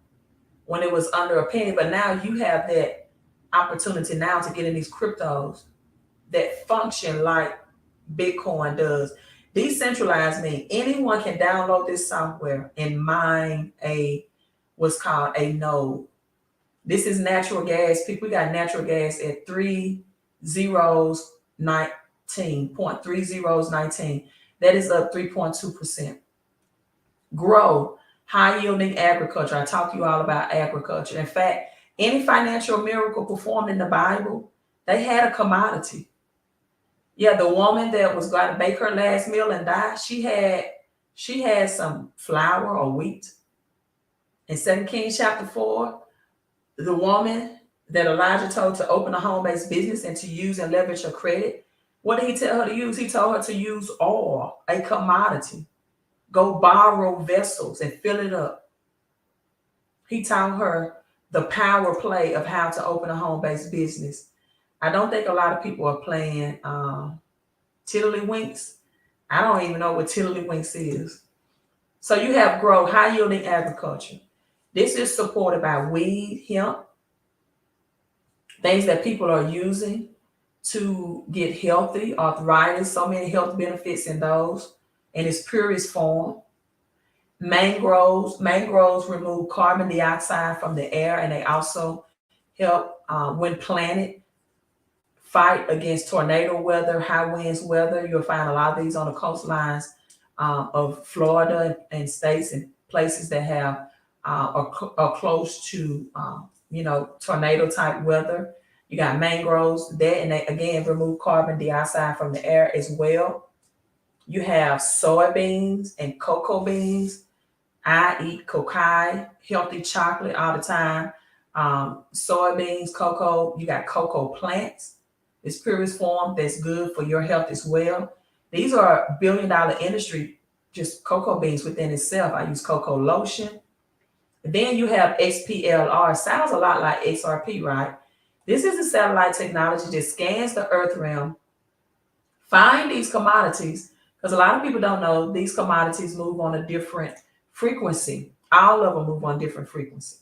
when it was under a penny. But now you have that opportunity now to get in these cryptos that function like Bitcoin does. Decentralized means anyone can download this software and mine what's called a node. This is natural gas. People, we got natural gas at 0.3019. That is up 3.2%. Grow high yielding agriculture. I talk to you all about agriculture. In fact, any financial miracle performed in the Bible, they had a commodity. Yeah, the woman that was going to bake her last meal and die, she had some flour or wheat. In 2 Kings chapter 4, the woman that Elijah told to open a home-based business and to use and leverage her credit, what did he tell her to use? He told her to use oil, a commodity. Go borrow vessels and fill it up. He taught her the power play of how to open a home-based business. I don't think a lot of people are playing tiddlywinks. I don't even know what tiddlywinks is. So you have grow high-yielding agriculture. This is supported by weed, hemp, things that people are using to get healthy, arthritis, so many health benefits in those, in its purest form. Mangroves remove carbon dioxide from the air, and they also help, when planted, fight against tornado weather, high winds weather. You'll find a lot of these on the coastlines of Florida and states and places that have are close to tornado type weather. You got mangroves there, and they again remove carbon dioxide from the air as well. You have soybeans and cocoa beans. I eat cocoa, healthy chocolate all the time. Soybeans, cocoa, you got cocoa plants. It's purest form that's good for your health as well. These are a billion-dollar industry, just cocoa beans within itself. I use cocoa lotion. Then you have XPLR. Sounds a lot like XRP, right? This is a satellite technology that scans the earth realm, find these commodities, because a lot of people don't know these commodities move on a different frequency. All of them move on different frequency.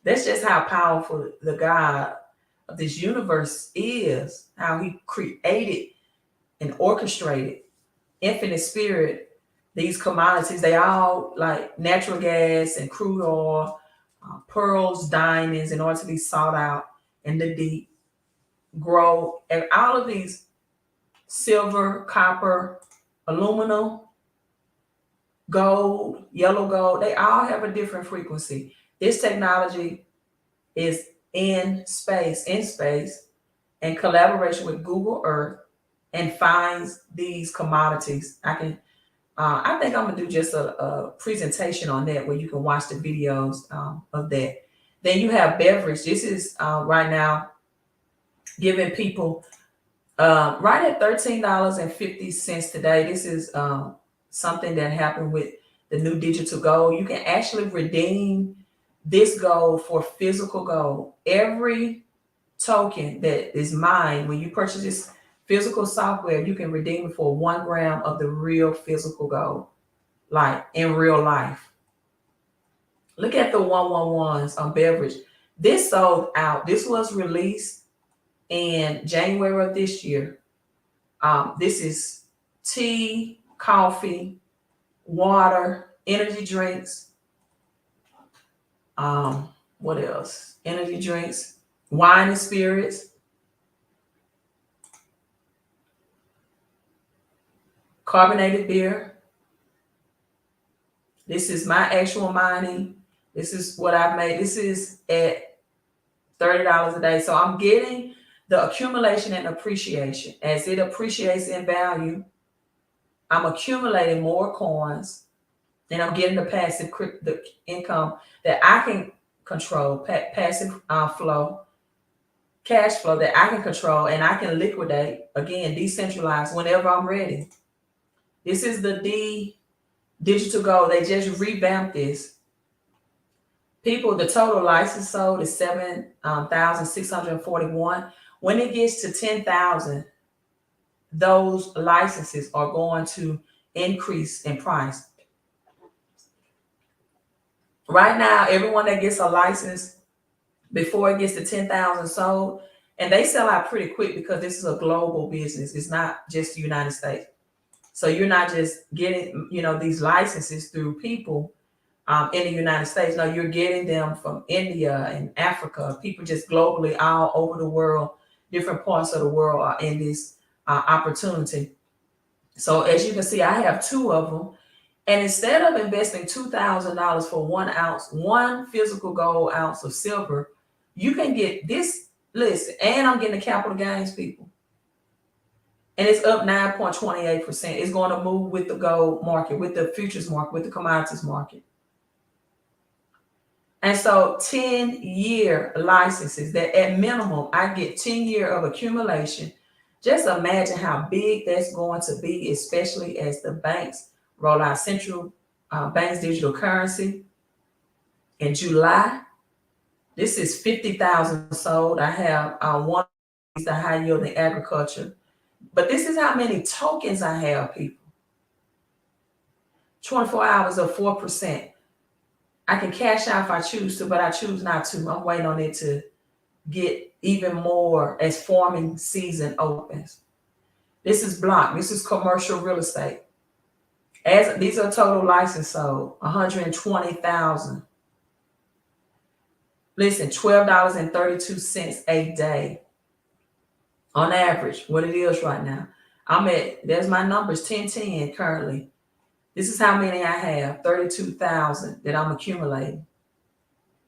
That's just how powerful the God of this universe is, how he created and orchestrated, infinite spirit, these commodities. They all, like natural gas and crude oil, pearls, diamonds, in order to be sought out in the deep, grow. And all of these, silver, copper, aluminum, gold, yellow gold, they all have a different frequency. This technology is in space, in collaboration with Google Earth, and finds these commodities. I think I'm gonna do just a presentation on that where you can watch the videos of that. Then you have beverage. This is right now giving people right at $13.50 today. This is something that happened with the new digital gold. You can actually redeem this gold for physical gold. Every token that is mined, when you purchase this physical software, you can redeem it for 1 gram of the real physical gold, like in real life. Look at the 111s on beverage. This sold out. This was released in January of this year. This is tea, coffee, water, energy drinks. What else? Energy drinks, wine and spirits, carbonated beer. This is my actual mining. This is what I've made. This is at $30 a day. So I'm getting the accumulation and appreciation. As it appreciates in value, I'm accumulating more coins, and I'm getting the passive the income that I can control, passive flow, cash flow that I can control, and I can liquidate, again, decentralized whenever I'm ready. This is the digital gold. They just revamped this. People, the total license sold is 7,641. When it gets to 10,000, those licenses are going to increase in price. Right now, everyone that gets a license before it gets to 10,000 sold, and they sell out pretty quick because this is a global business. It's not just the United States. So you're not just getting, these licenses through people in the United States. No, you're getting them from India and Africa. People just globally all over the world, different parts of the world are in this opportunity. So as you can see, I have 2 of them. And instead of investing $2,000 for 1 ounce, 1 physical gold ounce of silver, you can get this. Listen, and I'm getting the capital gains, people. And it's up 9.28%. It's going to move with the gold market, with the futures market, with the commodities market. And so 10-year licenses that at minimum, I get 10 years of accumulation. Just imagine how big that's going to be, especially as the banks roll out central banks digital currency in July. This is 50,000 sold. I have one of the high yielding agriculture. But this is how many tokens I have, people. 24 hours of 4%. I can cash out if I choose to, but I choose not to. I'm waiting on it to get even more as farming season opens. This is block. This is commercial real estate. As these are total license sold, 120,000. Listen, $12.32 a day on average. What it is right now. There's my numbers, 1010 currently. This is how many I have, 32,000 that I'm accumulating,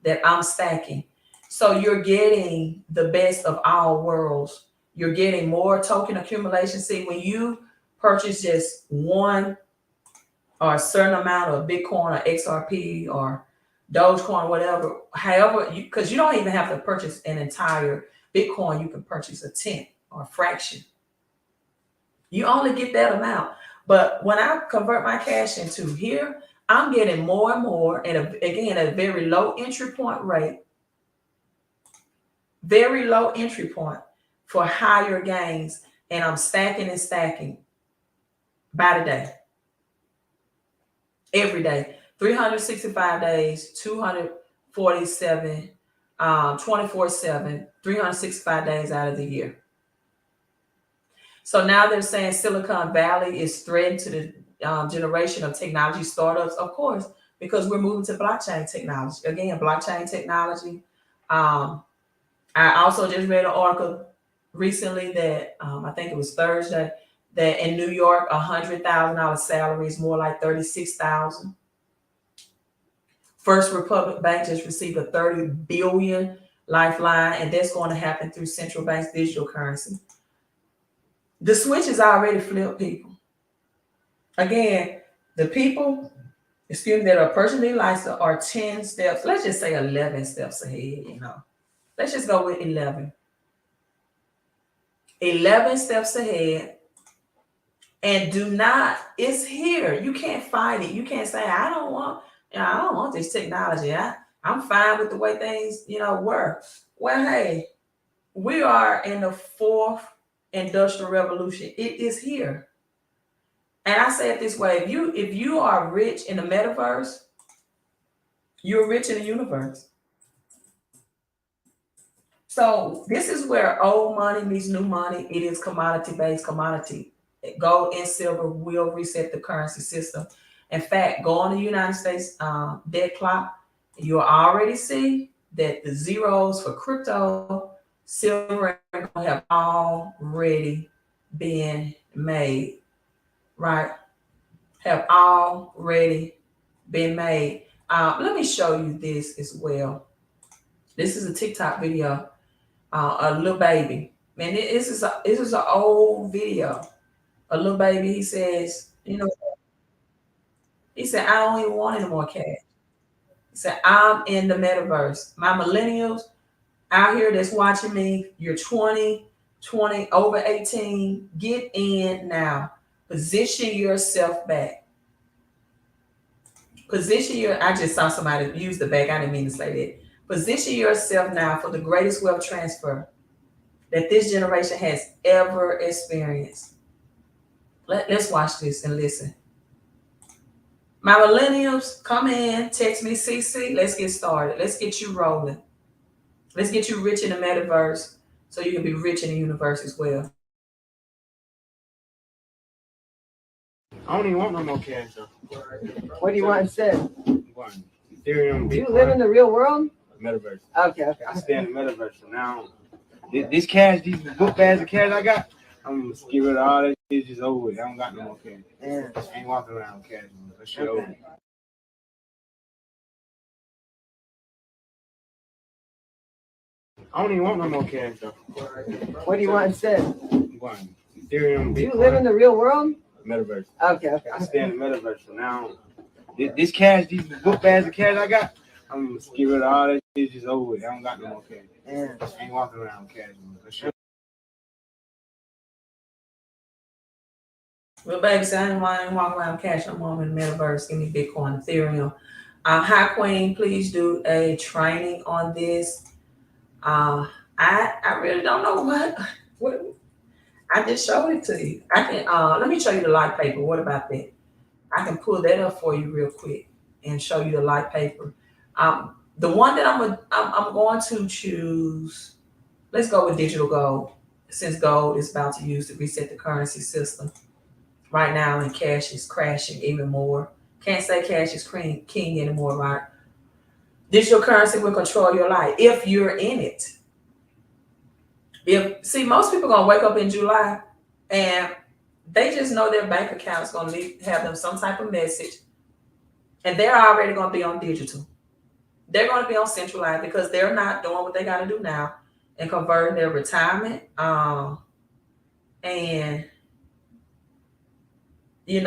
that I'm stacking. So you're getting the best of all worlds. You're getting more token accumulation. See, when you purchase just one or a certain amount of Bitcoin or XRP or Dogecoin, whatever, however, because you don't even have to purchase an entire Bitcoin, you can purchase a tenth or a fraction. You only get that amount. But when I convert my cash into here, I'm getting more and more, and again, at a very low entry point rate, very low entry point for higher gains. And I'm stacking and stacking by the day, every day, 365 days, 247, 24/7, 365 days out of the year. So now they're saying Silicon Valley is threatened to the generation of technology startups, of course, because we're moving to blockchain technology. Again, blockchain technology. I also just read an article recently that I think it was Thursday, that in New York, $100,000 salary is more like $36,000. First Republic Bank just received a $30 billion lifeline, and that's going to happen through central banks digital currency. The switch is already flipped, people. Again, the people, that are personally licensed are 10 steps, let's just say 11 steps ahead, Let's just go with 11. 11 steps ahead. And it's here. You can't fight it. You can't say, I don't want this technology. I'm fine with the way things, work. Well, hey, we are in the 4th industrial revolution. It is here. And I say it this way, if you are rich in the metaverse, you're rich in the universe. So this is where old money meets new money. It is commodity-based. Commodity. Gold and silver will reset the currency system. In fact, go on the United States debt clock. You'll already see that the zeros for crypto, silver have already been made, right? Have already been made. Let me show you this as well. This is a TikTok video. A little baby. Man, this is an old video. A little baby, he says, he said, I don't even want any more cash. He said, I'm in the metaverse. My millennials out here that's watching me, you're 20, over 18, get in now. Position yourself back. I just saw somebody use the back. I didn't mean to say that. Position yourself now for the greatest wealth transfer that this generation has ever experienced. Let's watch this and listen. My millennials, come in, text me, CC. Let's get started. Let's get you rolling. Let's get you rich in the metaverse so you can be rich in the universe as well. I don't even want no more cash, though. What do you want instead? Ethereum, Bitcoin. Do you live in the real world? Metaverse. Okay. I stay in the metaverse, so now this cash, these book bags of cash I got, I'm gonna get rid of all that. It's just over with. I don't got no more cash. Yeah. I ain't walking around with cash. That shit over. I don't even want no more cash though. What do you want instead? One, Ethereum, Do you Bitcoin, live in the real world? metaverse. Okay. I stay in the metaverse for now. This cash, these book bags of cash I got, I'm gonna get rid of all that shit. It's just over with. I don't got no more cash. Yeah. I ain't walking around with cash. That shit. Well, baby, so I ain't walking around cash. I'm on in the metaverse. Give me Bitcoin, Ethereum. Hi, Queen, please do a training on this. I really don't know what I just showed it to you. I can let me show you the light paper. What about that? I can pull that up for you real quick and show you the light paper. The one that I'm going to choose. Let's go with digital gold, since gold is about to use to reset the currency system right now, and cash is crashing even more. Can't say cash is king anymore, right? Digital currency will control your life if you're in it. See, most people gonna wake up in July and they just know their bank account is gonna have them some type of message, and they're already gonna be on digital. They're gonna be on centralized because they're not doing what they gotta do now and converting their retirement. And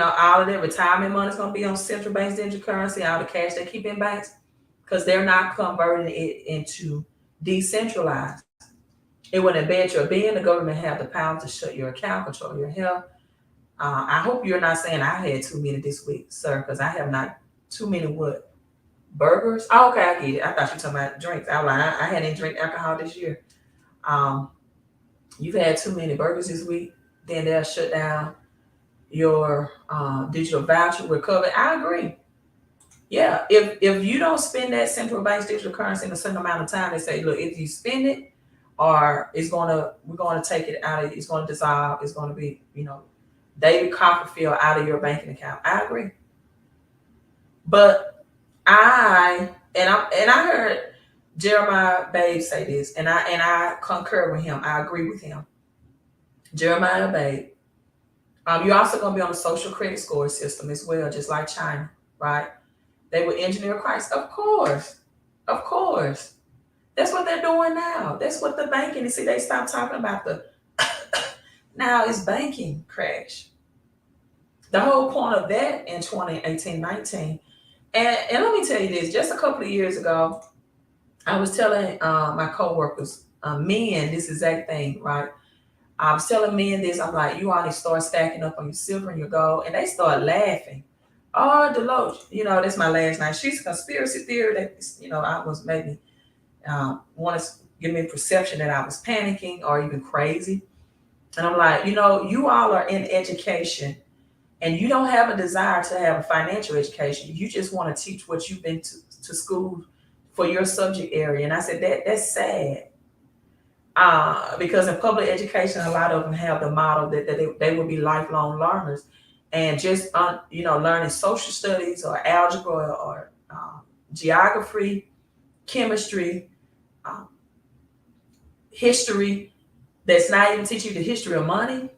all of their retirement money is gonna be on central banks, digital currency, all the cash they keep in banks, because they're not converting it into decentralized. It would embed your being. The government have the power to shut your account, control your health. I hope you're not saying I had too many this week, sir, because I have not too many what? Burgers? Oh, okay, I get it. I thought you were talking about drinks. I was like, I hadn't drank alcohol this year. You've had too many burgers this week, then they'll shut down your digital voucher recovery. I agree. Yeah, if you don't spend that central bank's digital currency in a certain amount of time, they say, look, if you spend it, or we're gonna take it out of, it's gonna dissolve, it's gonna be, David Copperfield out of your banking account. I agree. But I heard Jeremiah Babe say this, and I concur with him. I agree with him. Jeremiah Babe. You're also gonna be on a social credit score system as well, just like China, right? They will engineer Christ. Of course. That's what they're doing now. That's what the banking is. See, they stopped talking about the now it's banking crash. The whole point of that in 2018-19. And let me tell you this, just a couple of years ago, I was telling my coworkers, men, this exact thing, right? I was telling men this, I'm like, you already start stacking up on your silver and your gold, and they start laughing. Oh, Deloach, that's my last name. She's a conspiracy theory that, I was maybe want to give me a perception that I was panicking or even crazy. And I'm like, you all are in education and you don't have a desire to have a financial education. You just want to teach what you've been to school for your subject area. And I said, that's sad. Because in public education, a lot of them have the model that they will be lifelong learners, and just learning social studies or algebra or geography, chemistry, history, that's not even teaching you the history of money,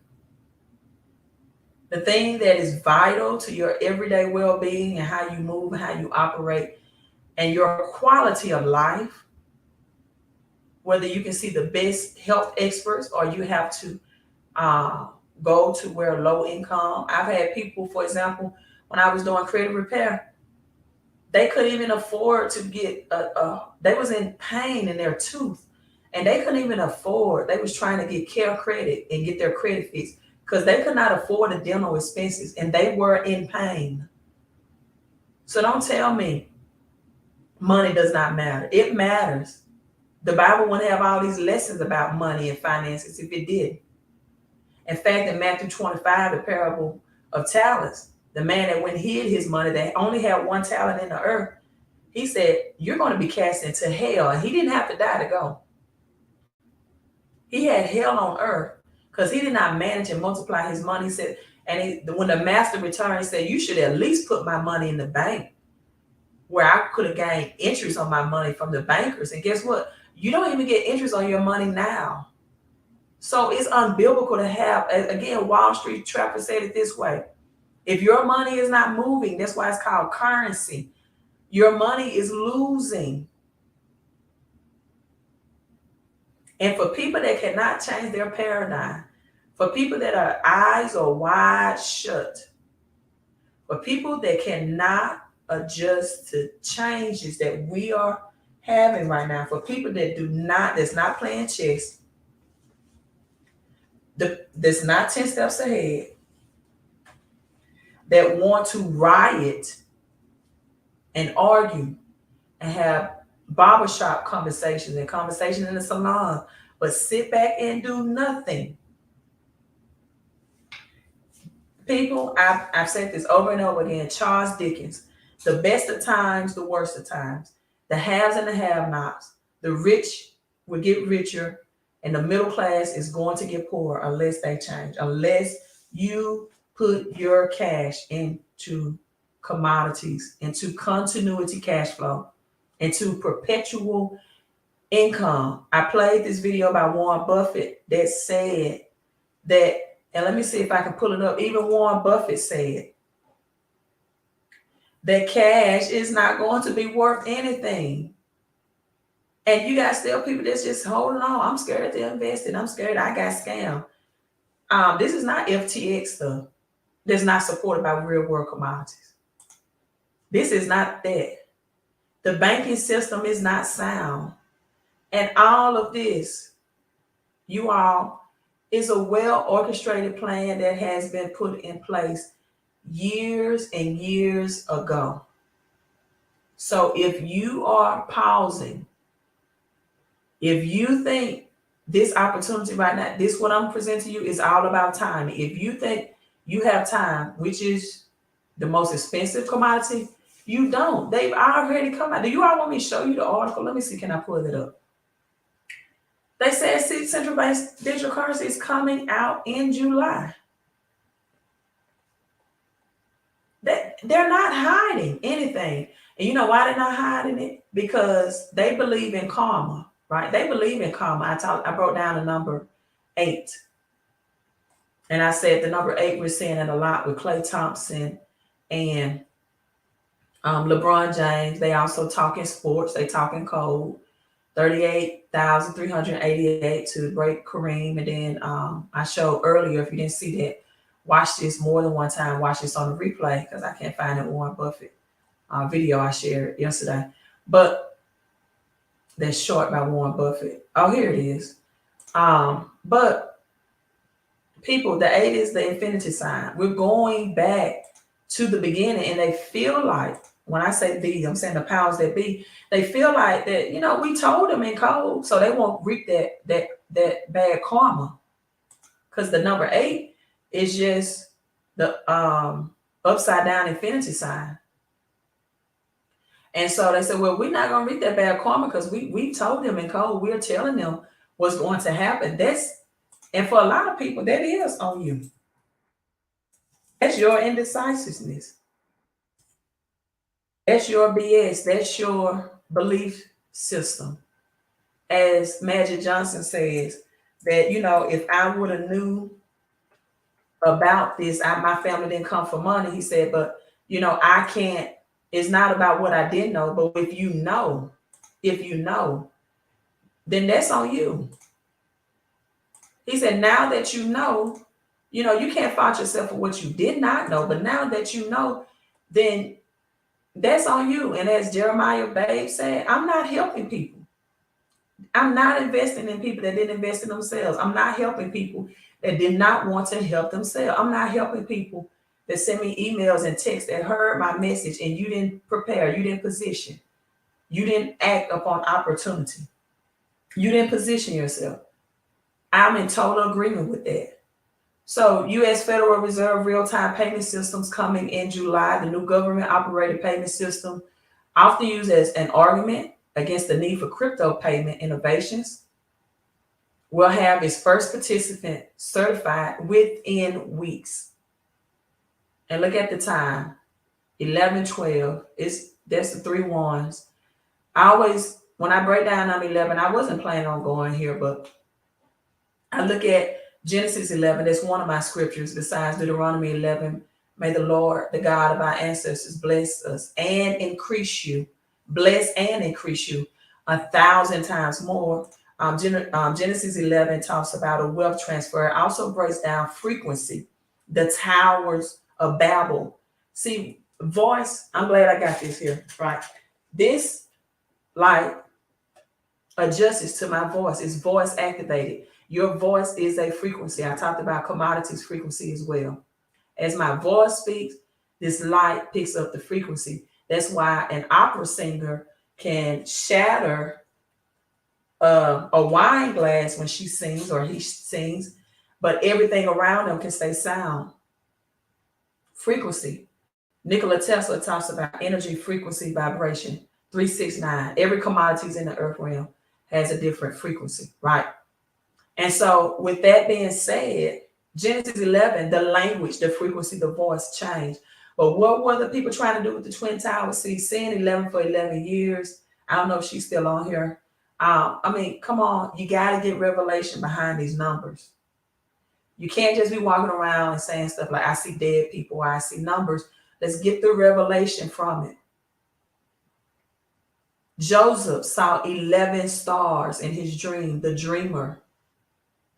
the thing that is vital to your everyday well-being and how you move and how you operate and your quality of life. Whether you can see the best health experts or you have to go to where low income. I've had people, for example, when I was doing credit repair, they couldn't even afford to get they was in pain in their tooth and they couldn't even afford. They was trying to get care credit and get their credit fixed because they could not afford the dental expenses and they were in pain. So don't tell me money does not matter. It matters. The Bible wouldn't have all these lessons about money and finances if it did. In fact, in Matthew 25, the parable of talents, the man that went hid his money, that only had one talent in the earth, he said, you're going to be cast into hell. And he didn't have to die to go. He had hell on earth because he did not manage and multiply his money. He said, when the master returned, he said, you should at least put my money in the bank where I could have gained interest on my money from the bankers. And guess what? You don't even get interest on your money now. So it's unbiblical to have, again, Wall Street Trapper said it this way. If your money is not moving, that's why it's called currency. Your money is losing. And for people that cannot change their paradigm, for people that are eyes are wide shut, for people that cannot adjust to changes that we are having right now, for people that that's not playing chess, that's not 10 steps ahead, that want to riot and argue and have barbershop conversations and conversations in the salon, but sit back and do nothing. People, I've said this over and over again, Charles Dickens, the best of times, the worst of times, the haves and the have-nots, the rich will get richer and the middle class is going to get poorer unless they change, unless you put your cash into commodities, into continuity cash flow, into perpetual income. I played this video by Warren Buffett that said that, and let me see if I can pull it up. Even Warren Buffett said that cash is not going to be worth anything. And you got still people that's just holding on. I'm scared to invest in. I'm scared I got scammed. This is not FTX stuff that's not supported by real world commodities. This is not that. The banking system is not sound. And all of this, you all, is a well-orchestrated plan that has been put in place years and years ago. So if you are pausing, if you think this opportunity right now, this what I'm presenting you is all about time. If you think you have time, which is the most expensive commodity, you don't. They've already come out. Do you all want me to show you the article? Let me see. Can I pull it up? They said central bank digital currency is coming out in July. They're not hiding anything. And you know why they're not hiding it? Because they believe in karma, right? They believe in karma. I broke down the number 8. And I said the number 8, we're seeing it a lot with Klay Thompson and LeBron James. They also talking sports. They talking code. 38,388 to break Kareem. And then I showed earlier, if you didn't see that, watch this more than one time. Watch this on the replay because I can't find that Warren Buffett video I shared yesterday. But that's short by Warren Buffett. Oh, here it is. But people, the 8 is the infinity sign. We're going back to the beginning, and they feel like, when I say I'm saying the powers that be, they feel like that, you know, we told them in code, so they won't reap that bad karma. Because the number 8 is just the upside down infinity sign. And so they said, well, we're not gonna reap that bad karma because we told them in code, we're telling them what's going to happen. And for a lot of people, that is on you. That's your indecisiveness. That's your BS. That's your belief system. As Magic Johnson says, that, you know, if I would have knew about this, my family didn't come for money. He said, but, you know, I can't, it's not about what I didn't know, but if you know, then that's on you. He said, now that you know, you can't fault yourself for what you did not know, but now that you know, then that's on you. And as Jeremiah Babe said, I'm not helping people. I'm not investing in people that didn't invest in themselves. I'm not helping people that did not want to help themselves. I'm not helping people that send me emails and texts that heard my message and you didn't prepare, you didn't position, you didn't act upon opportunity, you didn't position yourself. I'm in total agreement with that. So U.S. Federal Reserve real-time payment systems coming in July, the new government-operated payment system, often used as an argument against the need for crypto payment innovations, will have its first participant certified within weeks. And look at the time, 11/12. That's the 3 ones. When I break down number 11, I wasn't planning on going here, but I look at Genesis 11. That's one of my scriptures besides Deuteronomy 11. May the Lord, the God of our ancestors, bless us and increase you. Bless and increase you 1,000 times more. Genesis 11 talks about a wealth transfer. It also breaks down frequency, the towers of Babel. See, voice, I'm glad I got this here, right? This light adjusts to my voice. It's voice activated. Your voice is a frequency. I talked about commodities frequency as well. As my voice speaks, this light picks up the frequency. That's why an opera singer can shatter a wine glass when she sings or he sings, but everything around them can stay sound. Frequency. Nikola Tesla talks about energy, frequency, vibration. 369. Every commodities in the earth realm has a different frequency, right? And so with that being said, Genesis 11, the language, the frequency, the voice changed. But what were the people trying to do with the Twin Towers? See, seeing 11 for 11 years. I don't know if she's still on here. I mean, come on, you got to get revelation behind these numbers. You can't just be walking around and saying stuff like, I see dead people, or I see numbers. Let's get the revelation from it. Joseph saw 11 stars in his dream, the dreamer,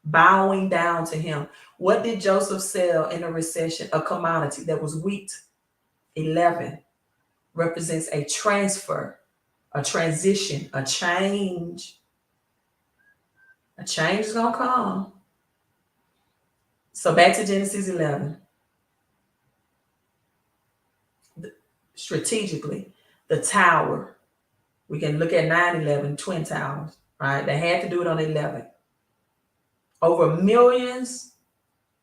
bowing down to him. What did Joseph sell in a recession? A commodity that was wheat. 11 represents a transfer, a transition, a change. A change is going to come. So back to Genesis 11. Strategically, the tower. We can look at 9/11, Twin Towers, right? They had to do it on 11. Over millions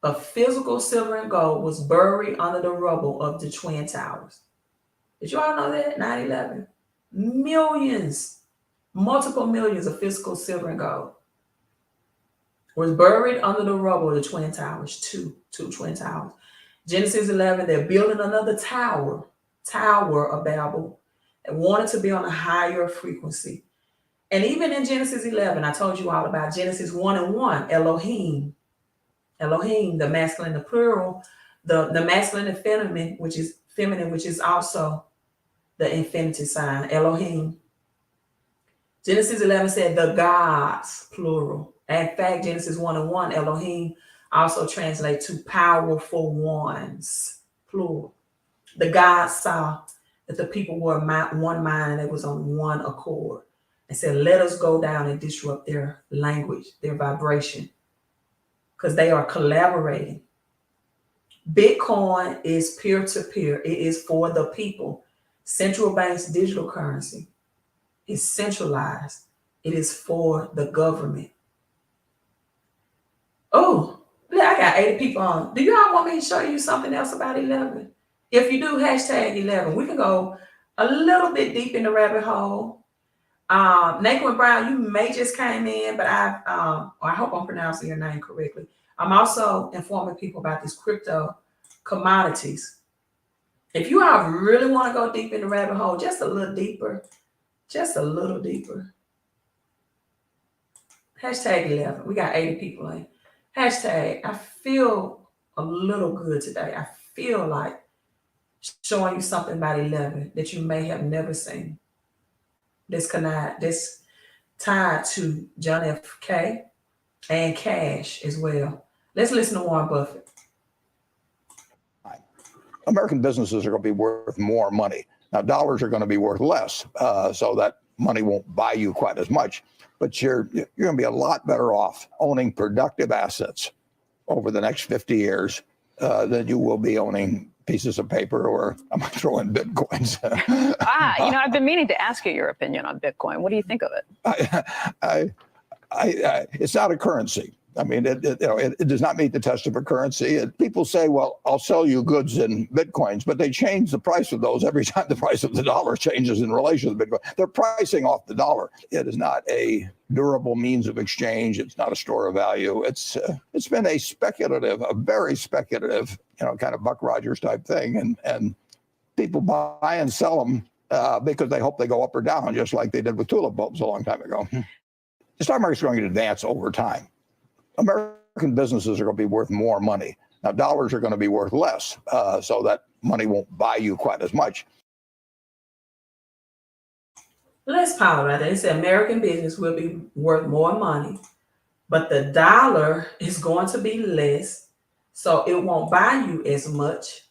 of physical silver and gold was buried under the rubble of the Twin Towers. Did you all know that? 9/11. Millions, multiple millions of physical silver and gold was buried under the rubble of the Twin Towers, two Twin Towers. Genesis 11, they're building another tower of Babel, and wanted to be on a higher frequency. And even in Genesis 11, I told you all about Genesis 1 and 1, Elohim, the masculine, the plural, the masculine and feminine, which is also the infinity sign, Elohim. Genesis 11 said the gods, plural. In fact, Genesis 1 and 1, Elohim also translates to powerful ones, plural. The gods saw that the people were one mind and it was on one accord, and said, let us go down and disrupt their language, their vibration, because they are collaborating. Bitcoin is peer-to-peer. It is for the people. Central bank's digital currency is centralized. It is for the government. Oh, I got 80 people on. Do y'all want me to show you something else about 11? If you do hashtag 11, we can go a little bit deep in the rabbit hole. Naquin Brown, you may just came in, but I hope I'm pronouncing your name correctly. I'm also informing people about these crypto commodities. If you all really want to go deep in the rabbit hole, just a little deeper. Hashtag 11. We got 80 people in. Hashtag, I feel a little good today. I feel like showing you something about 11 that you may have never seen. This tied to John F. K. and cash as well. Let's listen to Warren Buffett. American businesses are going to be worth more money. Now, dollars are going to be worth less, so that money won't buy you quite as much. But you're going to be a lot better off owning productive assets over the next 50 years than you will be owning pieces of paper, or I'm going to throw in Bitcoins. I've been meaning to ask you your opinion on Bitcoin. What do you think of it? It's not a currency. I mean, it does not meet the test of a currency. People say, well, I'll sell you goods in Bitcoins, but they change the price of those every time the price of the dollar changes in relation to Bitcoin. They're pricing off the dollar. It is not a durable means of exchange. It's not a store of value. It's been a very speculative, kind of Buck Rogers type thing. And people buy and sell them because they hope they go up or down, just like they did with tulip bulbs a long time ago. The stock market is going to advance over time. American businesses are going to be worth more money. Now, dollars are going to be worth less, so that money won't buy you quite as much. Let's pause right there. It said American business will be worth more money, but the dollar is going to be less, so it won't buy you as much.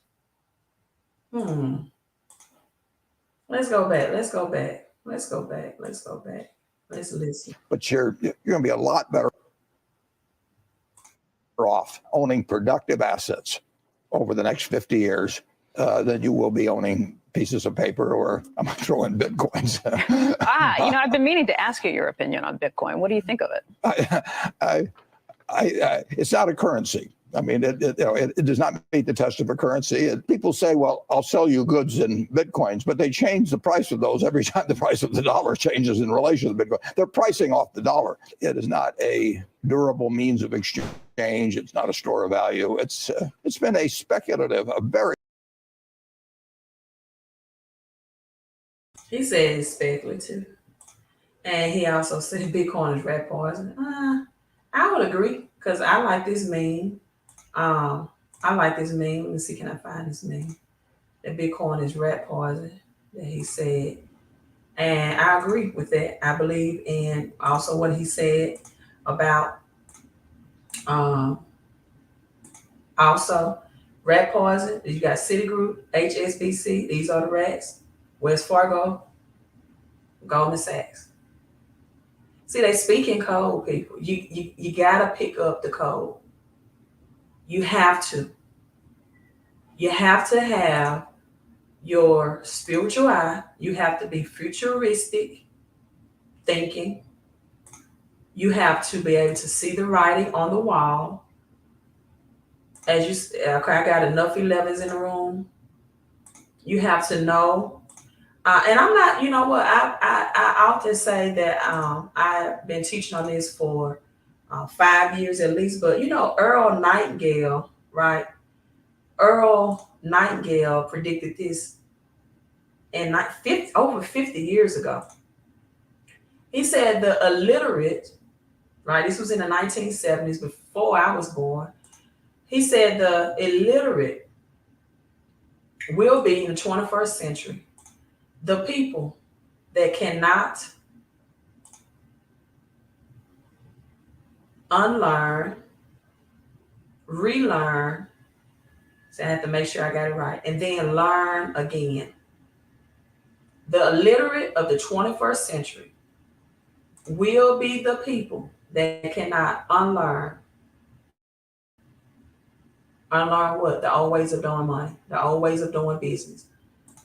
Let's go back. Let's listen. But you're going to be a lot better off owning productive assets over the next 50 years than you will be owning pieces of paper, or I'm going to throw in Bitcoins. I've been meaning to ask you your opinion on Bitcoin. What do you think of it? It's not a currency. I mean, it does not meet the test of a currency. People say, well, I'll sell you goods in Bitcoins, but they change the price of those every time the price of the dollar changes in relation to Bitcoin. They're pricing off the dollar. It is not a durable means of exchange. It's not a store of value. It's been a speculative, a very. He said it's speculative. And he also said Bitcoin is rat poison. I would agree, because I like this meme. Let me see, can I find this meme? That Bitcoin is rat poison, that he said. And I agree with that. I believe in also what he said about also rat poison. You got Citigroup, HSBC, these are the rats. Wells Fargo, Goldman Sachs. See, they speak in code, people. You gotta pick up the code. You have to. You have to have your spiritual eye. You have to be futuristic thinking. You have to be able to see the writing on the wall. As you, okay, I got enough 11s in the room. You have to know. And I'm not, you know what, I often say that I've been teaching on this for 5 years at least, but you know, Earl Nightingale, right? Earl Nightingale predicted this in over 50 years ago. He said the illiterate, right? This was in the 1970s, before I was born. He said the illiterate will be in the 21st century the people that cannot unlearn, relearn, so I have to make sure I got it right, and then learn again. The illiterate of the 21st century will be the people that cannot unlearn. Unlearn what? The old ways of doing money, the old ways of doing business,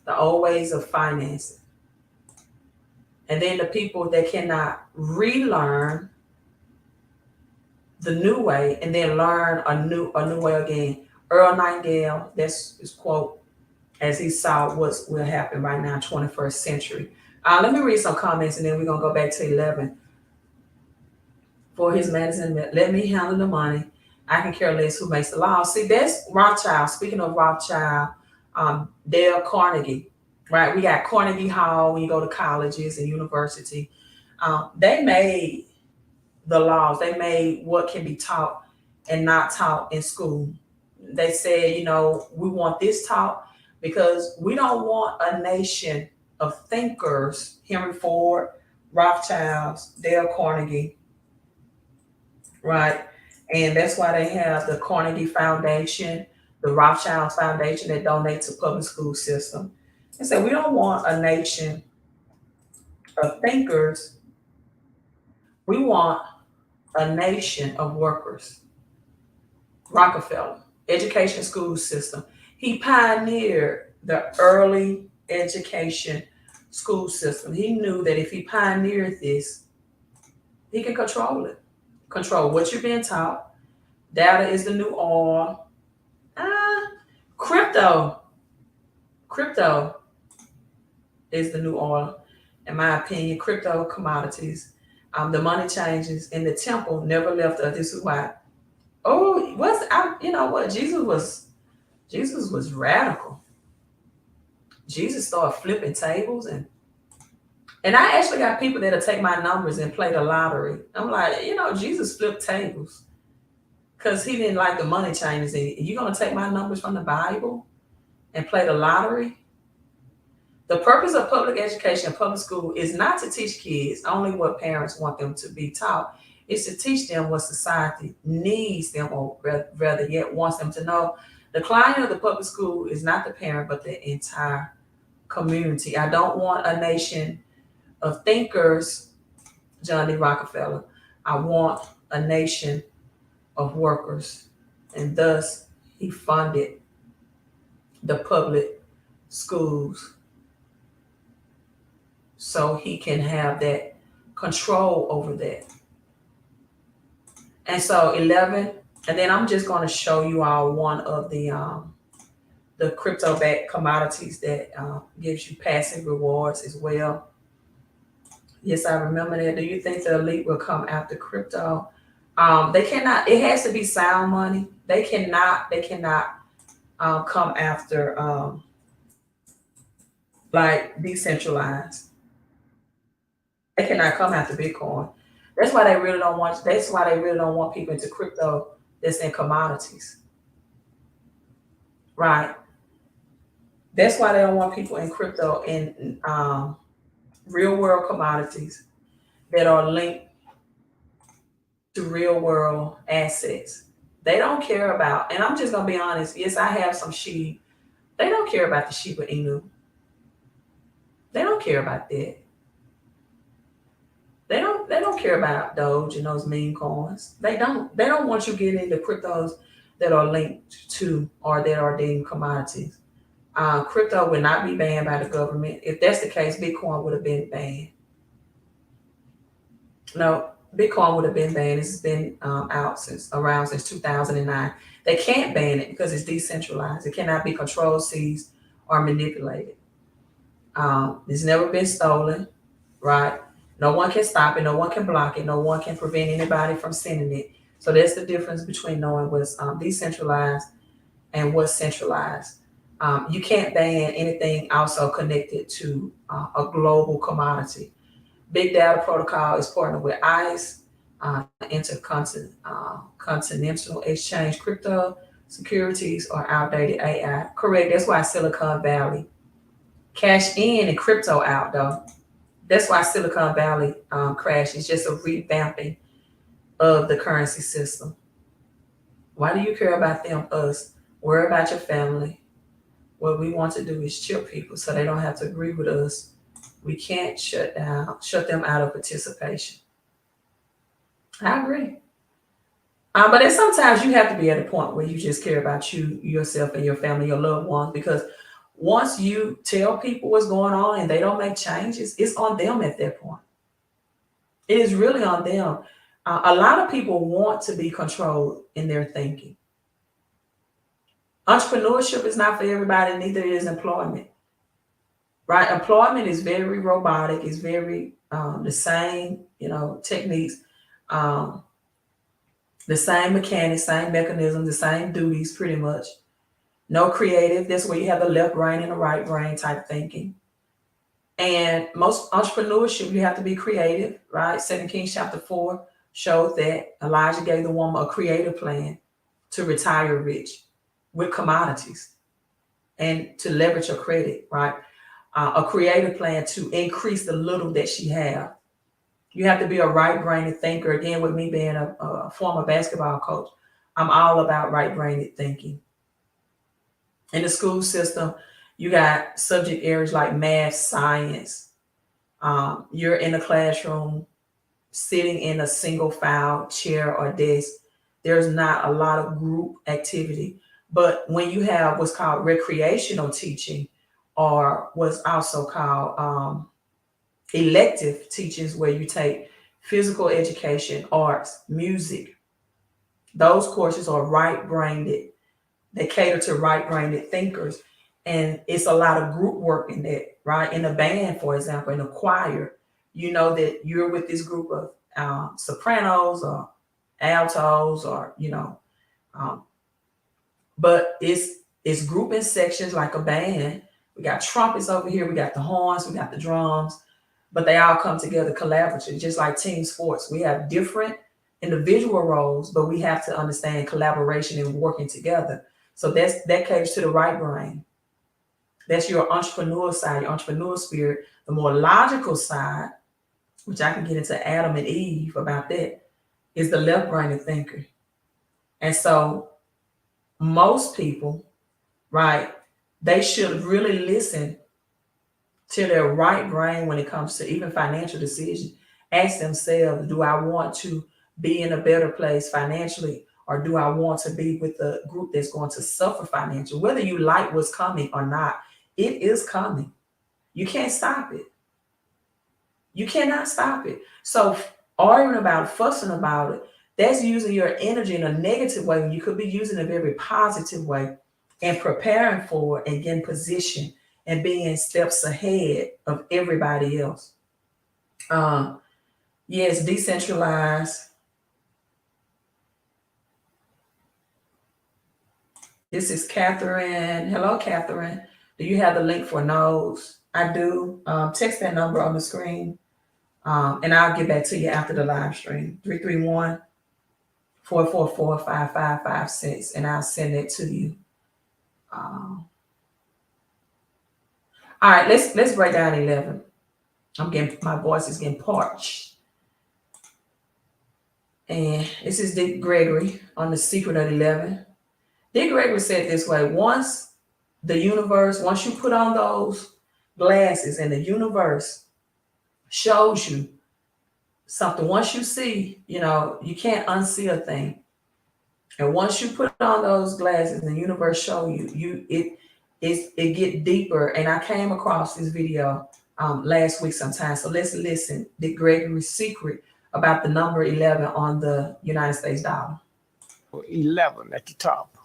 the old ways of financing. And then the people that cannot relearn the new way and then learn a new way again. Earl Nightingale, that's his quote, as he saw what will happen right now, 21st century. Let me read some comments and then we're going to go back to 11. For his medicine, let me handle the money. I can care less who makes the law. See, that's Rothschild. Speaking of Rothschild, Dale Carnegie, right? We got Carnegie Hall when you go to colleges and university. They made the laws. They made what can be taught and not taught in school. They said, you know, we want this taught because we don't want a nation of thinkers, Henry Ford, Rothschilds, Dale Carnegie, right? And that's why they have the Carnegie Foundation, the Rothschild Foundation that donate to public school system. And so we don't want a nation of thinkers. We want a nation of workers. Rockefeller, education school system. He pioneered the early education school system. He knew that if he pioneered this, he can control it. Control what you're being taught. Data is the new oil. Crypto is the new oil. In my opinion, crypto commodities. The money changes, and the temple never left us. This is why. You know what? Jesus was radical. Jesus started flipping tables, and I actually got people that'll take my numbers and play the lottery. I'm like, you know, Jesus flipped tables. because he didn't like the money changes. You're going to take my numbers from the Bible and play the lottery? The purpose of public education and public school is not to teach kids only what parents want them to be taught. It's to teach them what society needs them, or rather yet wants them to know. The client of the public school is not the parent, but the entire community. I don't want a nation of thinkers, John D. Rockefeller. I want a nation of workers. And thus, he funded the public schools so he can have that control over that. And so 11, and then I'm just going to show you all one of the crypto-backed commodities that gives you passive rewards as well. Yes, I remember that. Do you think the elite will come after crypto? They cannot. It has to be sound money. They cannot come after like decentralized. They cannot come after Bitcoin. That's why they really don't want. That's why they really don't want people into crypto that's in commodities, right? That's why they don't want people in crypto in real world commodities that are linked to real world assets. They don't care about, and I'm just gonna be honest. Yes, I have some sheep. They don't care about the Shiba Inu. They don't care about that. They don't care about Doge and those meme coins. They don't want you getting into cryptos that are linked to or that are deemed commodities. Crypto would not be banned by the government. If that's the case, Bitcoin would have been banned. No, Bitcoin would have been banned. It's been out since 2009. They can't ban it because it's decentralized. It cannot be controlled, seized, or manipulated. It's never been stolen, right? No one can stop it. No one can block it. No one can prevent anybody from sending it. So that's the difference between knowing what's decentralized and what's centralized. You can't ban anything also connected to a global commodity. Big Data Protocol is partnered with ICE, Intercontinental Exchange. Crypto securities or outdated AI. Correct. That's why Silicon Valley cash in and crypto out, though. That's why Silicon Valley crashed. It's just a revamping of the currency system. Why do you care about them? Us. Worry about your family. What we want to do is chill people so they don't have to agree with us. We can't shut them out of participation. I agree. But then sometimes you have to be at a point where you just care about you, yourself, and your family, your loved ones, because once you tell people what's going on and they don't make changes, it's on them at that point. It is really on them. A lot of people want to be controlled in their thinking. Entrepreneurship is not for everybody, neither is employment. Right? Employment is very robotic. It's very the same, techniques, the same mechanics, same mechanism, the same duties, pretty much. No creative. That's where you have the left brain and the right brain type thinking. And most entrepreneurship, you have to be creative, right? 2 Kings chapter 4 showed that Elijah gave the woman a creative plan to retire rich with commodities and to leverage her credit, right? A creative plan to increase the little that she have. You have to be a right-brained thinker. Again, with me being a former basketball coach, I'm all about right-brained thinking. In the school system, you got subject areas like math, science. You're in a classroom, sitting in a single file chair or desk. There's not a lot of group activity. But when you have what's called recreational teaching, or what's also called elective teachings, where you take physical education, arts, music, those courses are right-brained. They cater to right-brained thinkers. And it's a lot of group work in that, right? In a band, for example, in a choir, you know that you're with this group of sopranos or altos or, but it's group in sections like a band. We got trumpets over here. We got the horns. We got the drums. But they all come together collaboratively, just like team sports. We have different individual roles, but we have to understand collaboration and working together. So that caters to the right brain. That's your entrepreneur side, your entrepreneur spirit. The more logical side, which I can get into Adam and Eve about that, is the left-brained thinker. And so most people, right, they should really listen to their right brain when it comes to even financial decisions. Ask themselves, do I want to be in a better place financially, or do I want to be with a group that's going to suffer financially? Whether you like what's coming or not, it is coming. You can't stop it. You cannot stop it. So arguing about it, fussing about it, that's using your energy in a negative way when you could be using it in a very positive way and preparing for it and getting positioned and being steps ahead of everybody else. Yes, decentralized. This is Catherine. Hello, Catherine. Do you have the link for nodes? I do. Text that number on the screen. And I'll get back to you after the live stream. 331-444-5556. And I'll send it to you. All right, let's break down 11. My voice is getting parched. And this is Dick Gregory on The Secret of 11. Dick Gregory said this way: once you put on those glasses and the universe shows you something, once you see, you can't unsee a thing. And once you put on those glasses and the universe show you, it get deeper. And I came across this video last week sometime. So let's listen. Dick Gregory's secret about the number 11 on the United States dollar. 11 at the top.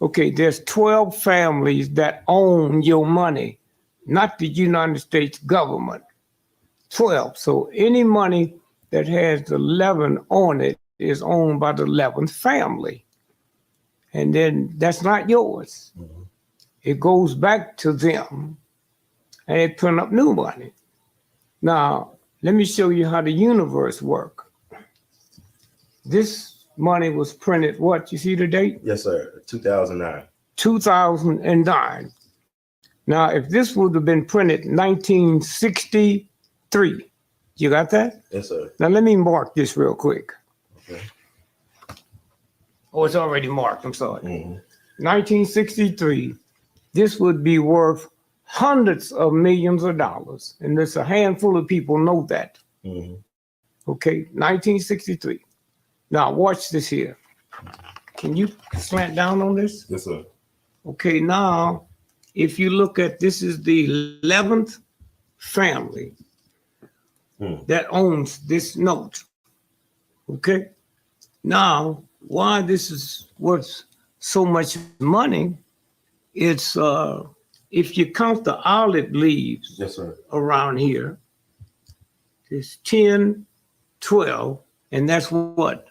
Okay, there's 12 families that own your money, not the United States government. 12. So any money that has 11 on it is owned by the 11th family. And then that's not yours. Mm-hmm. It goes back to them and they print up new money. Now, let me show you how the universe works. This money was printed, what? You see the date? Yes, sir. 2009. 2009. Now, if this would have been printed 1963, you got that? Yes, sir. Now, let me mark this real quick. Okay. Oh, it's already marked. I'm sorry. Mm-hmm. 1963, this would be worth hundreds of millions of dollars. And there's a handful of people know that. Mm-hmm. Okay, 1963. Now, watch this here. Can you slant down on this? Yes, sir. Okay, now, if you look at this is the 11th family that owns this note. Okay, now, why this is worth so much money, it's if you count the olive leaves, yes, sir, around here, it's 10, 12, and that's what?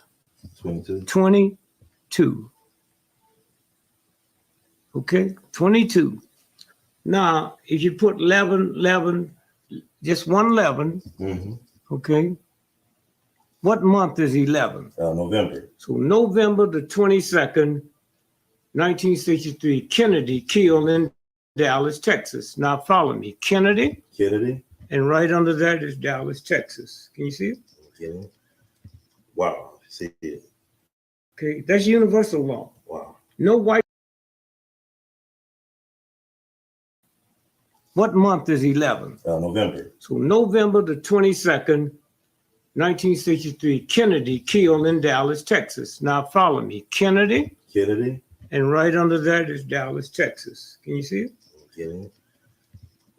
22. 22. Okay, 22. Now, if you put 11, just one 11, okay, what month is 11? November. So November the 22nd, 1963, Kennedy killed in Dallas, Texas. Now follow me. Kennedy. And right under that is Dallas, Texas. Can you see it? Okay. Wow. See it. Okay, that's universal law. Wow. No white. What month is 11? November. So November the 22nd, 1963, Kennedy killed in Dallas, Texas. Now follow me. Kennedy. And right under that is Dallas, Texas. Can you see it? Okay.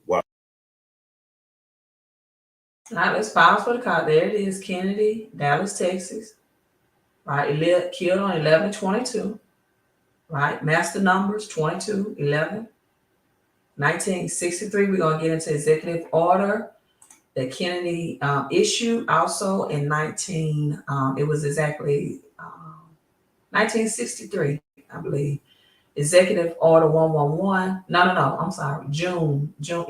Wow. All right, let's pause for the call. There it is, Kennedy, Dallas, Texas. Right, killed on 11/22. Right, master numbers 22, 11. 1963, we're going to get into executive order that Kennedy issued also in it was exactly 1963, I believe. Executive Order 111. No, I'm sorry. June 4th,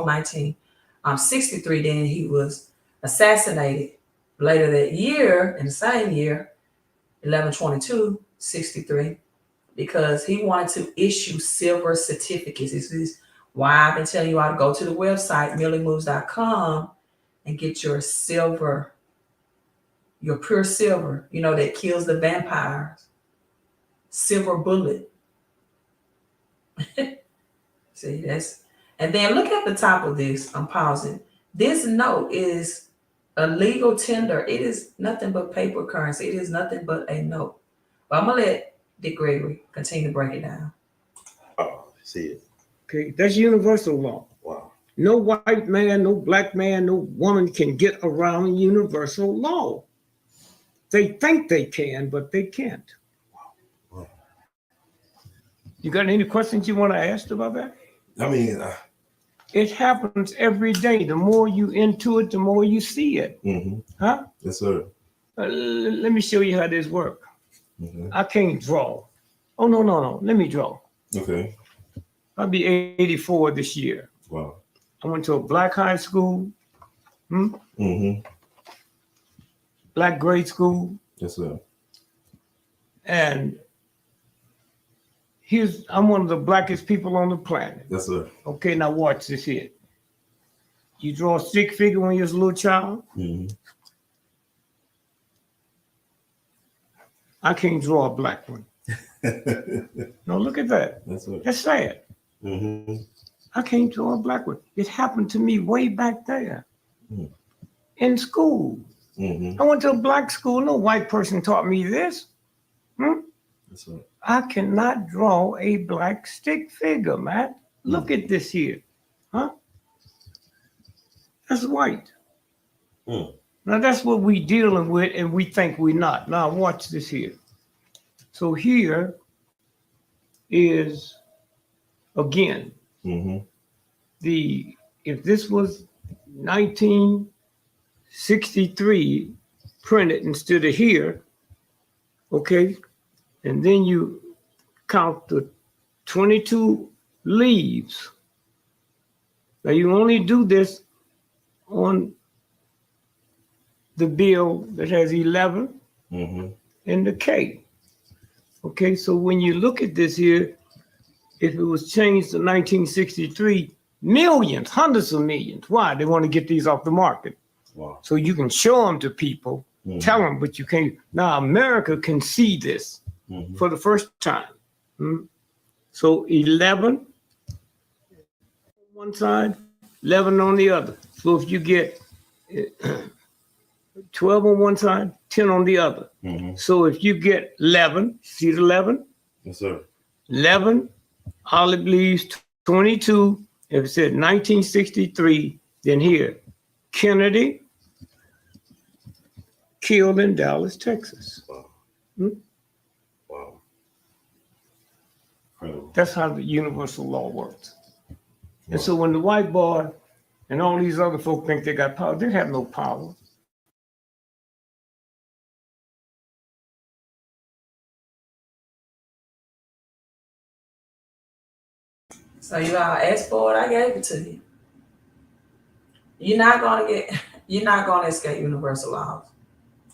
1963. Then he was assassinated Later that year, in the same year, 11/22/63, because he wanted to issue silver certificates. This is why I've been telling you all to go to the website, milliemoves.com, and get your silver, your pure silver, you know, that kills the vampires. Silver bullet. See, that's, and then look at the top of this. I'm pausing. This note is a legal tender. It is nothing but paper currency. It is nothing but a note. But I'm going to let Dick Gregory continue to break it down. Oh, see it. Okay, that's universal law. Wow. No white man, no black man, no woman can get around universal law. They think they can, but they can't. Wow. You got any questions you want to ask about that? I mean, it happens every day. The more you into it, the more you see it. mm-hmm. Huh? Yes, sir. Let me show you how this works. Mm-hmm. I can't draw. Oh, no. Let me draw. Okay. I'll be 84 this year. Wow. I went to a black high school. Mm-hmm. Black grade school. Yes, sir. And I'm one of the blackest people on the planet. Yes, sir. Okay, now watch this here. You draw a stick figure when you're a little child. Mm-hmm. I can't draw a black one. No, look at that. That's sad. Mm-hmm. I can't draw a black one. It happened to me way back there in school. Mm-hmm. I went to a black school. No white person taught me this. That's right. I cannot draw a black stick figure, man. Look at this here. Huh? That's white. Mm. Now that's what we dealing with, and we think we're not. Now watch this here. So here is, again, if this was 1963 printed instead of here, okay, and then you count the 22 leaves. Now you only do this on the bill that has 11 and the K. Okay, so when you look at this here, if it was changed to 1963, millions, hundreds of millions. Why? They want to get these off the market. Wow. So you can show them to people, tell them, but you can't. Now America can see this for the first time. So 11 on one side, 11 on the other. So if you get 12 on one side, 10 on the other. So if you get 11, see the 11? Yes, sir. 11, olive leaves, 22. If it said 1963, then here, Kennedy killed in Dallas, Texas. Wow. Wow. Incredible. That's how the universal law works. And so when the white boy and all these other folk think they got power, they have no power. So you all asked for it, I gave it to you. You're not gonna escape universal laws.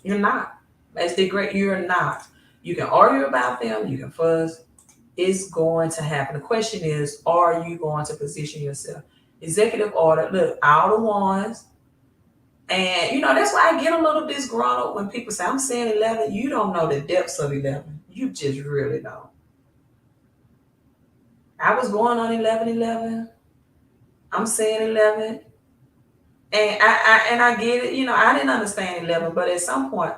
You're not. That's the great, you're not. You can argue about them, you can fuss. It's going to happen. The question is, are you going to position yourself? Executive order, look, all the ones. And you know, that's why I get a little disgruntled when people say, I'm saying 11, you don't know the depths of 11. You just really don't. I was born on 11/11. I'm saying 11. And I get it. You know, I didn't understand 11, but at some point,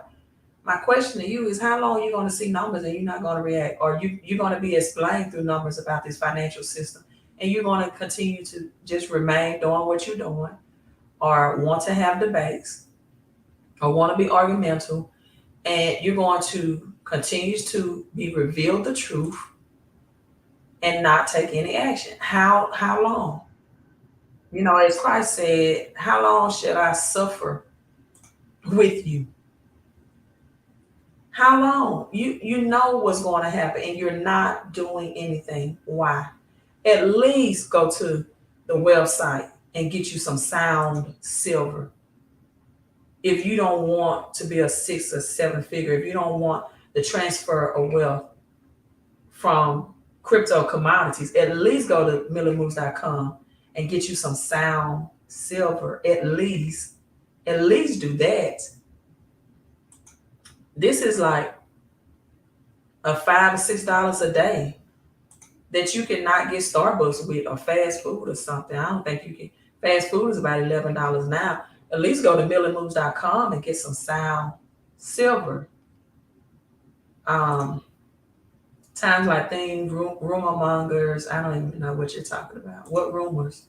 my question to you is, how long are you going to see numbers and you're not going to react? Or you're going to be explained through numbers about this financial system, and you're going to continue to just remain doing what you're doing, or want to have debates, or want to be argumentative, and you're going to continue to be revealed the truth and not take any action. How long? You know, as Christ said, how long should I suffer with you? How long? You know what's going to happen and you're not doing anything. Why? At least go to the website and get you some sound silver. if you don't want to be a 6 or 7 figure, if you don't want the transfer of wealth from crypto commodities, at least go to millermoves.com and get you some sound silver. At least do that. This is like a $5 or $6 a day that you cannot get Starbucks with, or fast food or something. I don't think you can. Fast food is about $11 now. At least go to millermoves.com and get some sound silver. Times like things, rumor mongers. I don't even know what you're talking about. What rumors?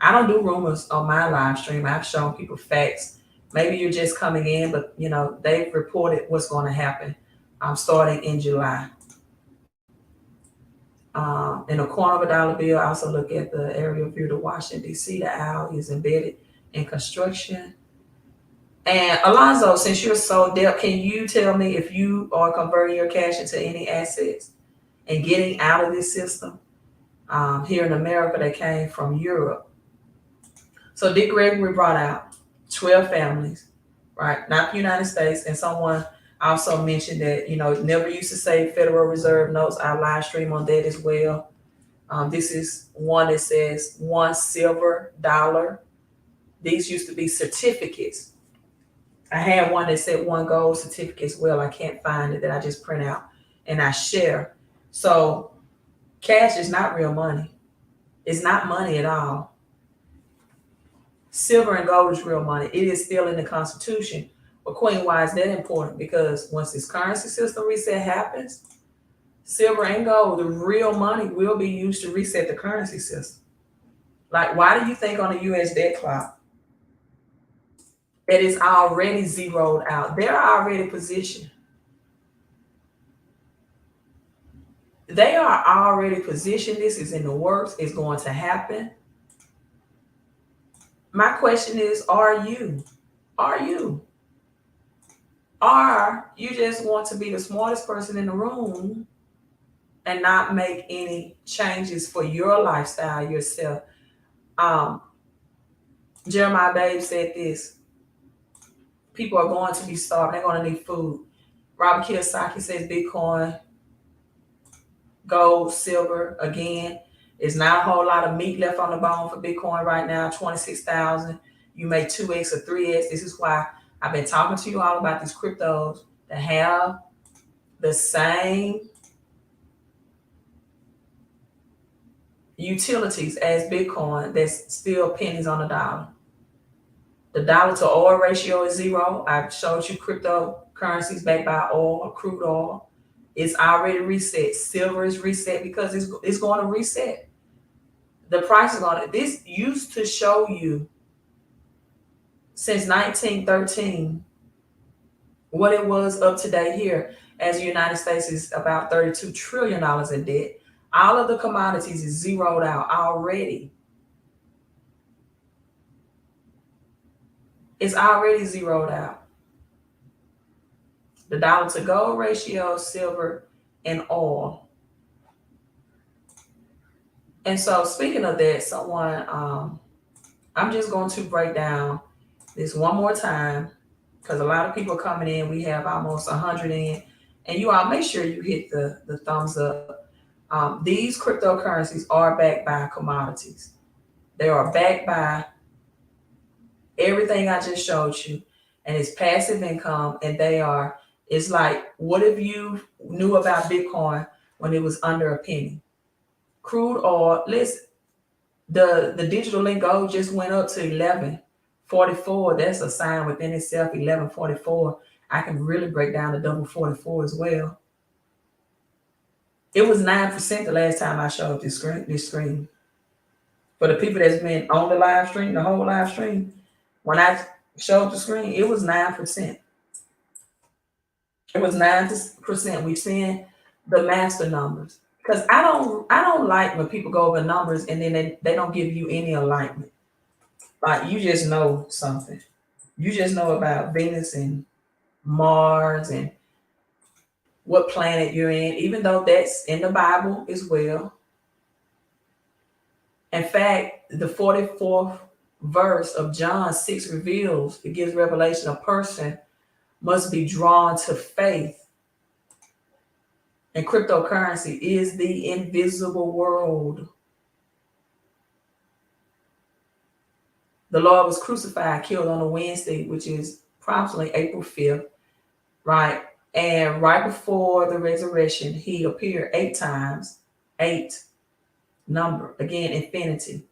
I don't do rumors on my live stream. I've shown people facts. Maybe you're just coming in, but you know, they've reported what's going to happen starting in July. In the corner of a dollar bill, I also look at the aerial view to Washington, D.C. The owl is embedded in construction. And Alonzo, since you're so deep, can you tell me if you are converting your cash into any assets and getting out of this system? Here in America, they came from Europe. So Dick Gregory brought out 12 families, right? Not the United States. And someone also mentioned that, you know, never used to say Federal Reserve notes. I live stream on that as well. This is one that says $1 silver dollar. These used to be certificates. I had one that said $1 gold certificate as well. I can't find it, that I just print out and I share. So cash is not real money. It's not money at all. Silver and gold is real money. It is still in the Constitution. But Queen, why is that important? Because once this currency system reset happens, silver and gold, the real money, will be used to reset the currency system. Like, why do you think on the U.S. debt clock that is already zeroed out? They're already positioned. They are already positioned. This is in the works. It's going to happen. My question is, are you? Are you? Or you just want to be the smartest person in the room and not make any changes for your lifestyle yourself? Jeremiah Babe said this: people are going to be starving. They're going to need food. Robert Kiyosaki says Bitcoin, gold, silver, again, there's not a whole lot of meat left on the bone for Bitcoin right now, 26,000. You make 2x or 3x. This is why I've been talking to you all about these cryptos that have the same utilities as Bitcoin that's still pennies on the dollar. The dollar to oil ratio is 0. I've showed you cryptocurrencies backed by oil, crude oil. It's already reset. Silver is reset because it's going to reset. The price is going to, this used to show you since 1913 what it was up to date here, as the United States is about $32 trillion in debt. All of the commodities is zeroed out already. It's already zeroed out. The dollar to gold ratio, silver, and oil. And so speaking of that, someone, I'm just going to break down this one more time, because a lot of people coming in. We have almost 100 in, and you all make sure you hit the thumbs up. These cryptocurrencies are backed by commodities. They are backed by everything I just showed you, and it's passive income. And it's like, what if you knew about Bitcoin when it was under a penny? Crude oil, listen, the digital link gold just went up to 1144. That's a sign within itself, 1144. I can really break down the double 44 as well. It was 9% the last time I showed this screen. For the people that's been on the live stream, the whole live stream, when I showed the screen, it was 9%. It was 9%. We've seen the master numbers. Because I don't like when people go over numbers and then they don't give you any alignment. Like, you just know something. You just know about Venus and Mars and what planet you're in, even though that's in the Bible as well. In fact, the 44th verse of John 6 reveals, it gives revelation, a person must be drawn to faith. And cryptocurrency is the invisible world. The Lord was crucified, killed on a Wednesday, which is approximately April 5th, right? And right before the resurrection, he appeared 8 times, 8 number, again, infinity.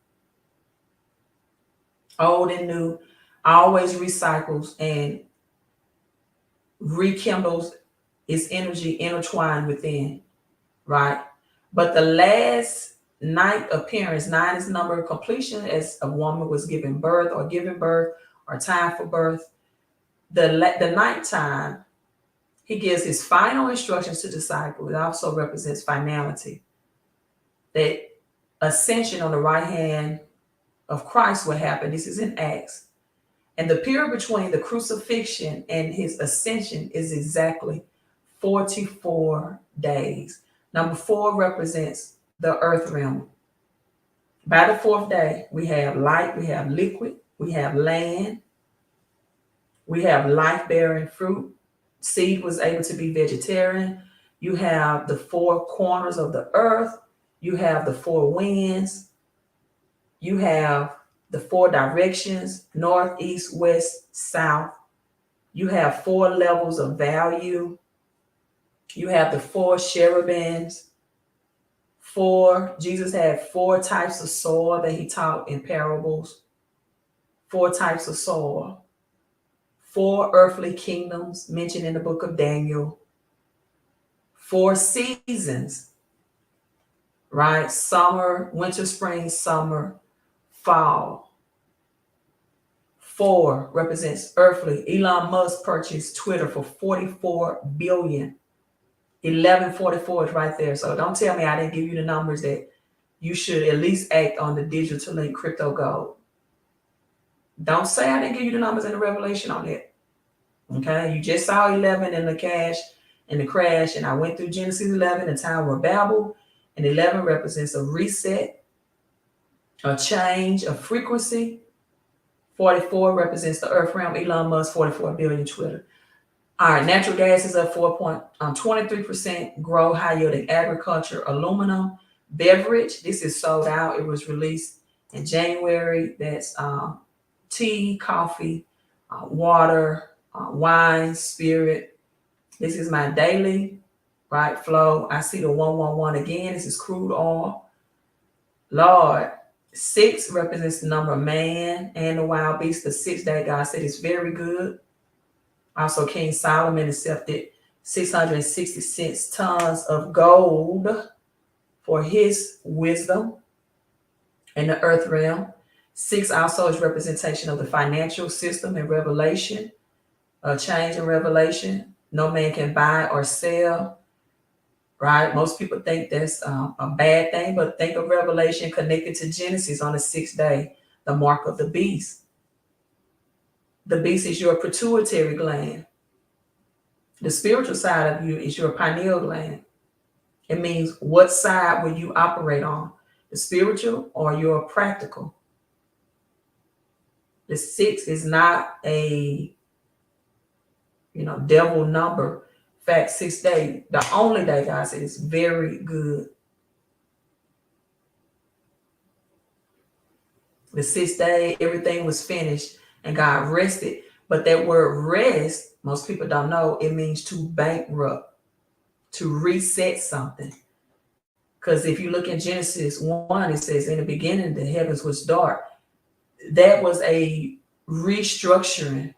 Old and new, always recycles and rekindles its energy intertwined within, right? But the last night appearance, 9 is number of completion, as a woman was giving birth or time for birth. The nighttime, he gives his final instructions to disciples. It also represents finality. That ascension on the right hand of Christ will happen. This is in Acts. And the period between the crucifixion and his ascension is exactly 44 days. Number 4 represents the earth realm. By the 4th day, we have light, we have liquid, we have land, we have life-bearing fruit. Seed was able to be vegetarian. You have the 4 corners of the earth. You have the 4 winds. You have the 4 directions, north, east, west, south. You have 4 levels of value. You have the 4 cherubims. Jesus had 4 types of soil that he taught in parables. 4 types of soil. 4 earthly kingdoms mentioned in the book of Daniel. 4 seasons, right? Summer, winter, spring, summer, fall. 4 represents earthly. Elon Musk purchased Twitter for $44 billion. 1144 is right there. So don't tell me I didn't give you the numbers that you should at least act on the digital link crypto gold. Don't say I didn't give you the numbers in the revelation on it. Okay, you just saw 11 in the cash and the crash, and I went through Genesis 11, the Tower of Babel, and 11 represents a reset, a change of frequency. 44 represents the earth realm, Elon Musk, 44 billion Twitter. All right, natural gas is up 4.23%, grow, high yielding agriculture, aluminum, beverage. This is sold out. It was released in January. That's tea, coffee, water, wine, spirit. This is my daily, right, flow. I see the 111 again. This is crude oil. Lord, 6 represents the number of man and the wild beast. The 6th day, God said, is very good. Also, King Solomon accepted 666 tons of gold for his wisdom in the earth realm. 6 also is representation of the financial system in Revelation, a change in Revelation. No man can buy or sell, right? Most people think that's a bad thing, but think of Revelation connected to Genesis on the 6th day, the mark of the beast. The beast is your pituitary gland. The spiritual side of you is your pineal gland. It means what side will you operate on, the spiritual or your practical? The 6 is not a, devil number. In fact, 6th day, the only day, God said, is very good. The 6th day, everything was finished and God rested. But that word rest, most people don't know, it means to bankrupt, to reset something. Because if you look in Genesis 1, it says, in the beginning, the heavens was dark. That was a restructuring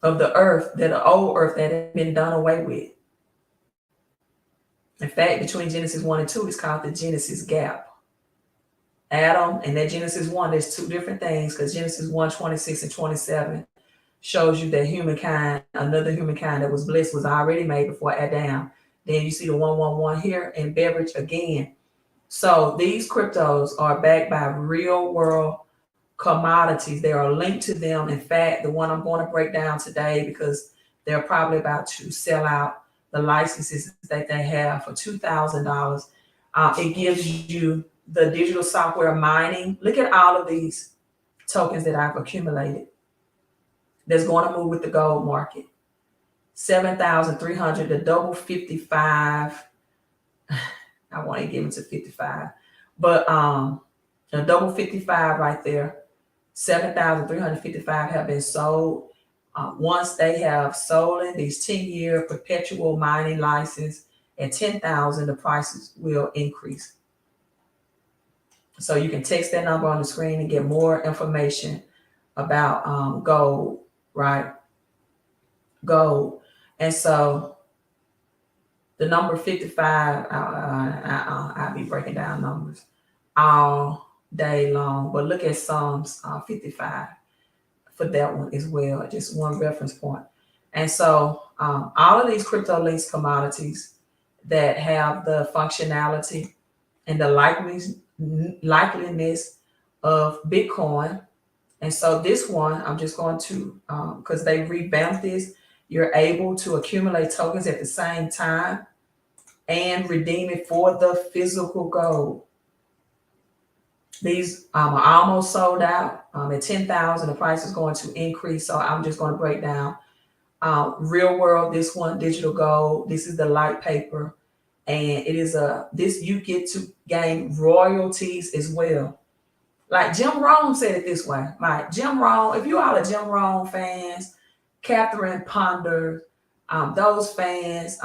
of the earth, that the old earth that had been done away with. In fact, between Genesis 1 and 2, it's called the Genesis gap. Adam and that Genesis 1, there's 2 different things, because Genesis 1, 26 and 27 shows you that humankind, another humankind that was blessed, was already made before Adam. Then you see the 111 here in beverage again. So these cryptos are backed by real world commodities. They are linked to them. In fact, the one I'm going to break down today, because they're probably about to sell out the licenses that they have for $2,000. It gives you the digital software mining. Look at all of these tokens that I've accumulated that's going to move with the gold market. 7,300, the double 55. I want to give it to 55, but the double 55 right there, 7,355 have been sold. Once they have sold these 10-year perpetual mining license at 10,000, the prices will increase. So you can text that number on the screen and get more information about gold, right? Gold. And so the number 55, I'll be breaking down numbers all day long, but look at Psalms 55 for that one as well, just one reference point. And so all of these crypto links commodities that have the functionality and the likeliness of Bitcoin. And so this one, I'm just going to, because they revamped this, you're able to accumulate tokens at the same time and redeem it for the physical gold. These are almost sold out. At 10,000, the price is going to increase. So I'm just going to break down real world, this one, digital gold. This is the light paper. And it is you get to gain royalties as well. Like Jim Rohn said it this way. Like Jim Rohn, if you all are Jim Rohn fans, Catherine Ponder, those fans,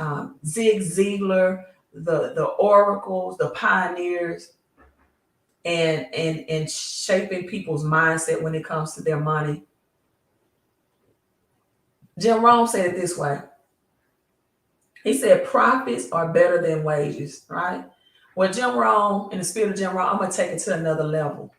Zig Ziglar, the oracles, the pioneers, and shaping people's mindset when it comes to their money. Jim Rohn said it this way. He said, profits are better than wages, right? Well, Jim Rohn, in the spirit of Jim Rohn, I'm going to take it to another level.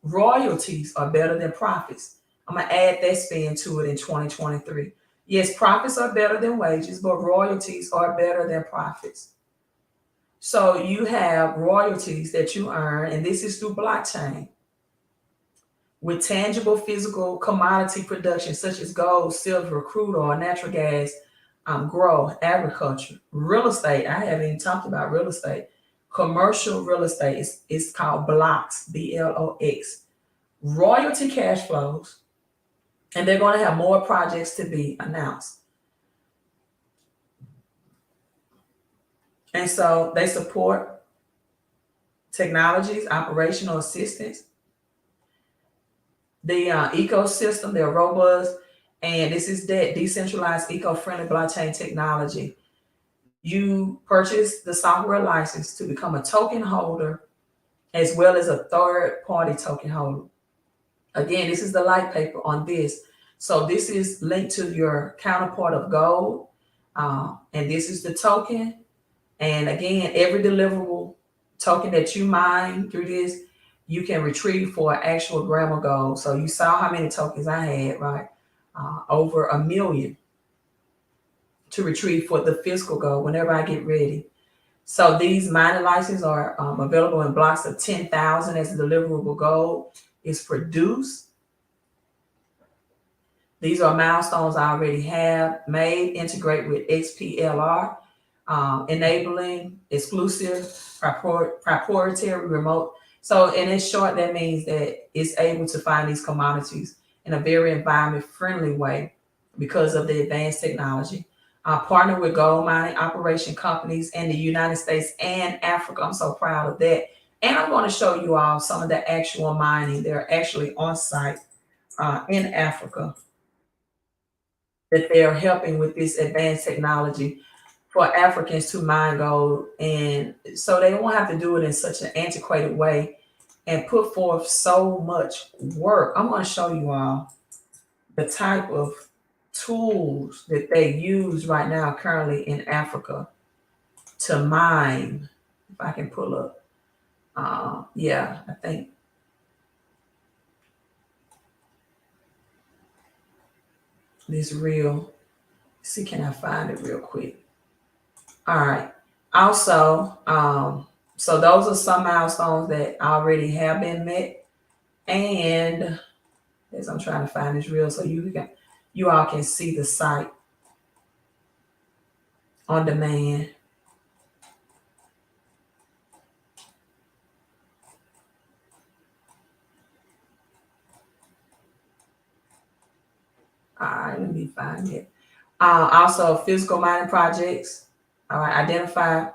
Royalties are better than profits. I'm going to add that spin to it in 2023. Yes, profits are better than wages, but royalties are better than profits. So you have royalties that you earn, and this is through blockchain. With tangible physical commodity production, such as gold, silver, crude oil, natural gas, grow, agriculture, real estate. I haven't even talked about real estate. Commercial real estate is called blocks, BLOX. Royalty cash flows, and they're going to have more projects to be announced. And so they support technologies, operational assistance, the ecosystem, they're robust, and this is that decentralized, eco-friendly blockchain technology. You purchase the software license to become a token holder as well as a third-party token holder. Again, this is the light paper on this. So this is linked to your counterpart of gold, and this is the token. And again, every deliverable token that you mine through this, you can retrieve for an actual gram of gold. So you saw how many tokens I had, right? Over 1 million to retrieve for the physical gold whenever I get ready. So these mining licenses are available in blocks of 10,000 as the deliverable gold is produced. These are milestones I already have made, integrate with XPLR, enabling exclusive proprietary remote. So in short, that means that it's able to find these commodities in a very environment-friendly way because of the advanced technology. Partner with gold mining operation companies in the United States and Africa. I'm so proud of that. And I'm going to show you all some of the actual mining. They're actually on site in Africa that they're helping with this advanced technology for Africans to mine gold. And so they won't have to do it in such an antiquated way and put forth so much work. I'm going to show you all the type of tools that they use right now currently in Africa to mine. If I can pull up. Yeah, I think. This real. See, can I find it real quick? All right. Also, so those are some milestones that already have been met. And as I'm trying to find this real, so you all can see the site on demand. All right, let me find it. Also, physical mining projects. All right, identify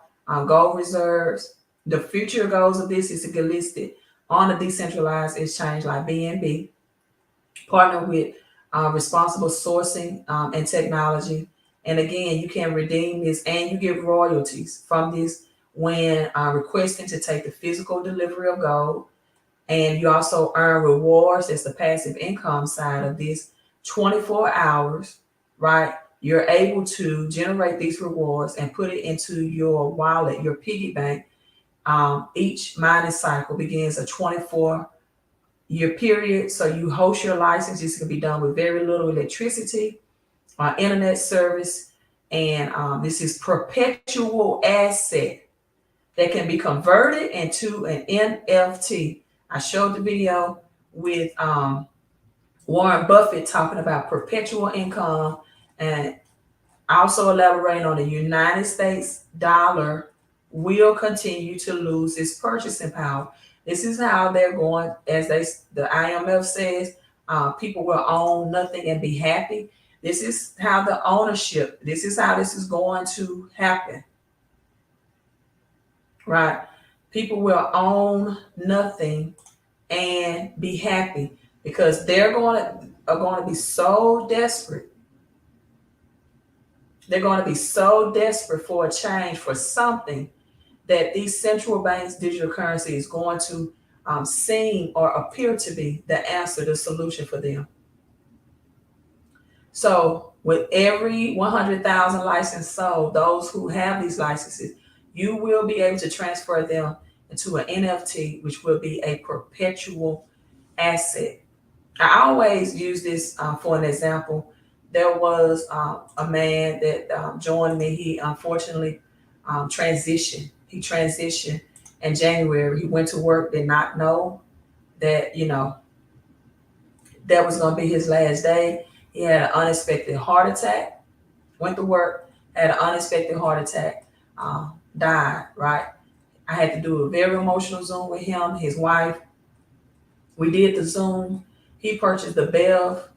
gold reserves. The future goals of this is to get listed on a decentralized exchange like BNB. Partner with responsible sourcing and technology. And again, you can redeem this and you get royalties from this when requesting to take the physical delivery of gold. And you also earn rewards. That's the passive income side of this. 24 hours, right? You're able to generate these rewards and put it into your wallet, your piggy bank. Each mining cycle begins a 24-year period. So you host your license. This can be done with very little electricity, internet service. And this is perpetual asset that can be converted into an NFT. I showed the video with Warren Buffett talking about perpetual income, and also elaborating on the United States dollar will continue to lose its purchasing power. This is how they're going, as the IMF says, people will own nothing and be happy. This is how the ownership, this is how this is going to happen. Right? People will own nothing and be happy because they're going to be so desperate. They're going to be so desperate for a change, for something, that these central banks' digital currency is going to seem or appear to be the answer, the solution for them. So with every 100,000 licenses sold, those who have these licenses, you will be able to transfer them into an NFT, which will be a perpetual asset. I always use this for an example. There was a man that joined me. He unfortunately transitioned. He transitioned in January. He went to work, did not know that, that was going to be his last day. He had an unexpected heart attack, went to work, had an unexpected heart attack, died, right? I had to do a very emotional Zoom with him, his wife. We did the Zoom. He purchased the BEV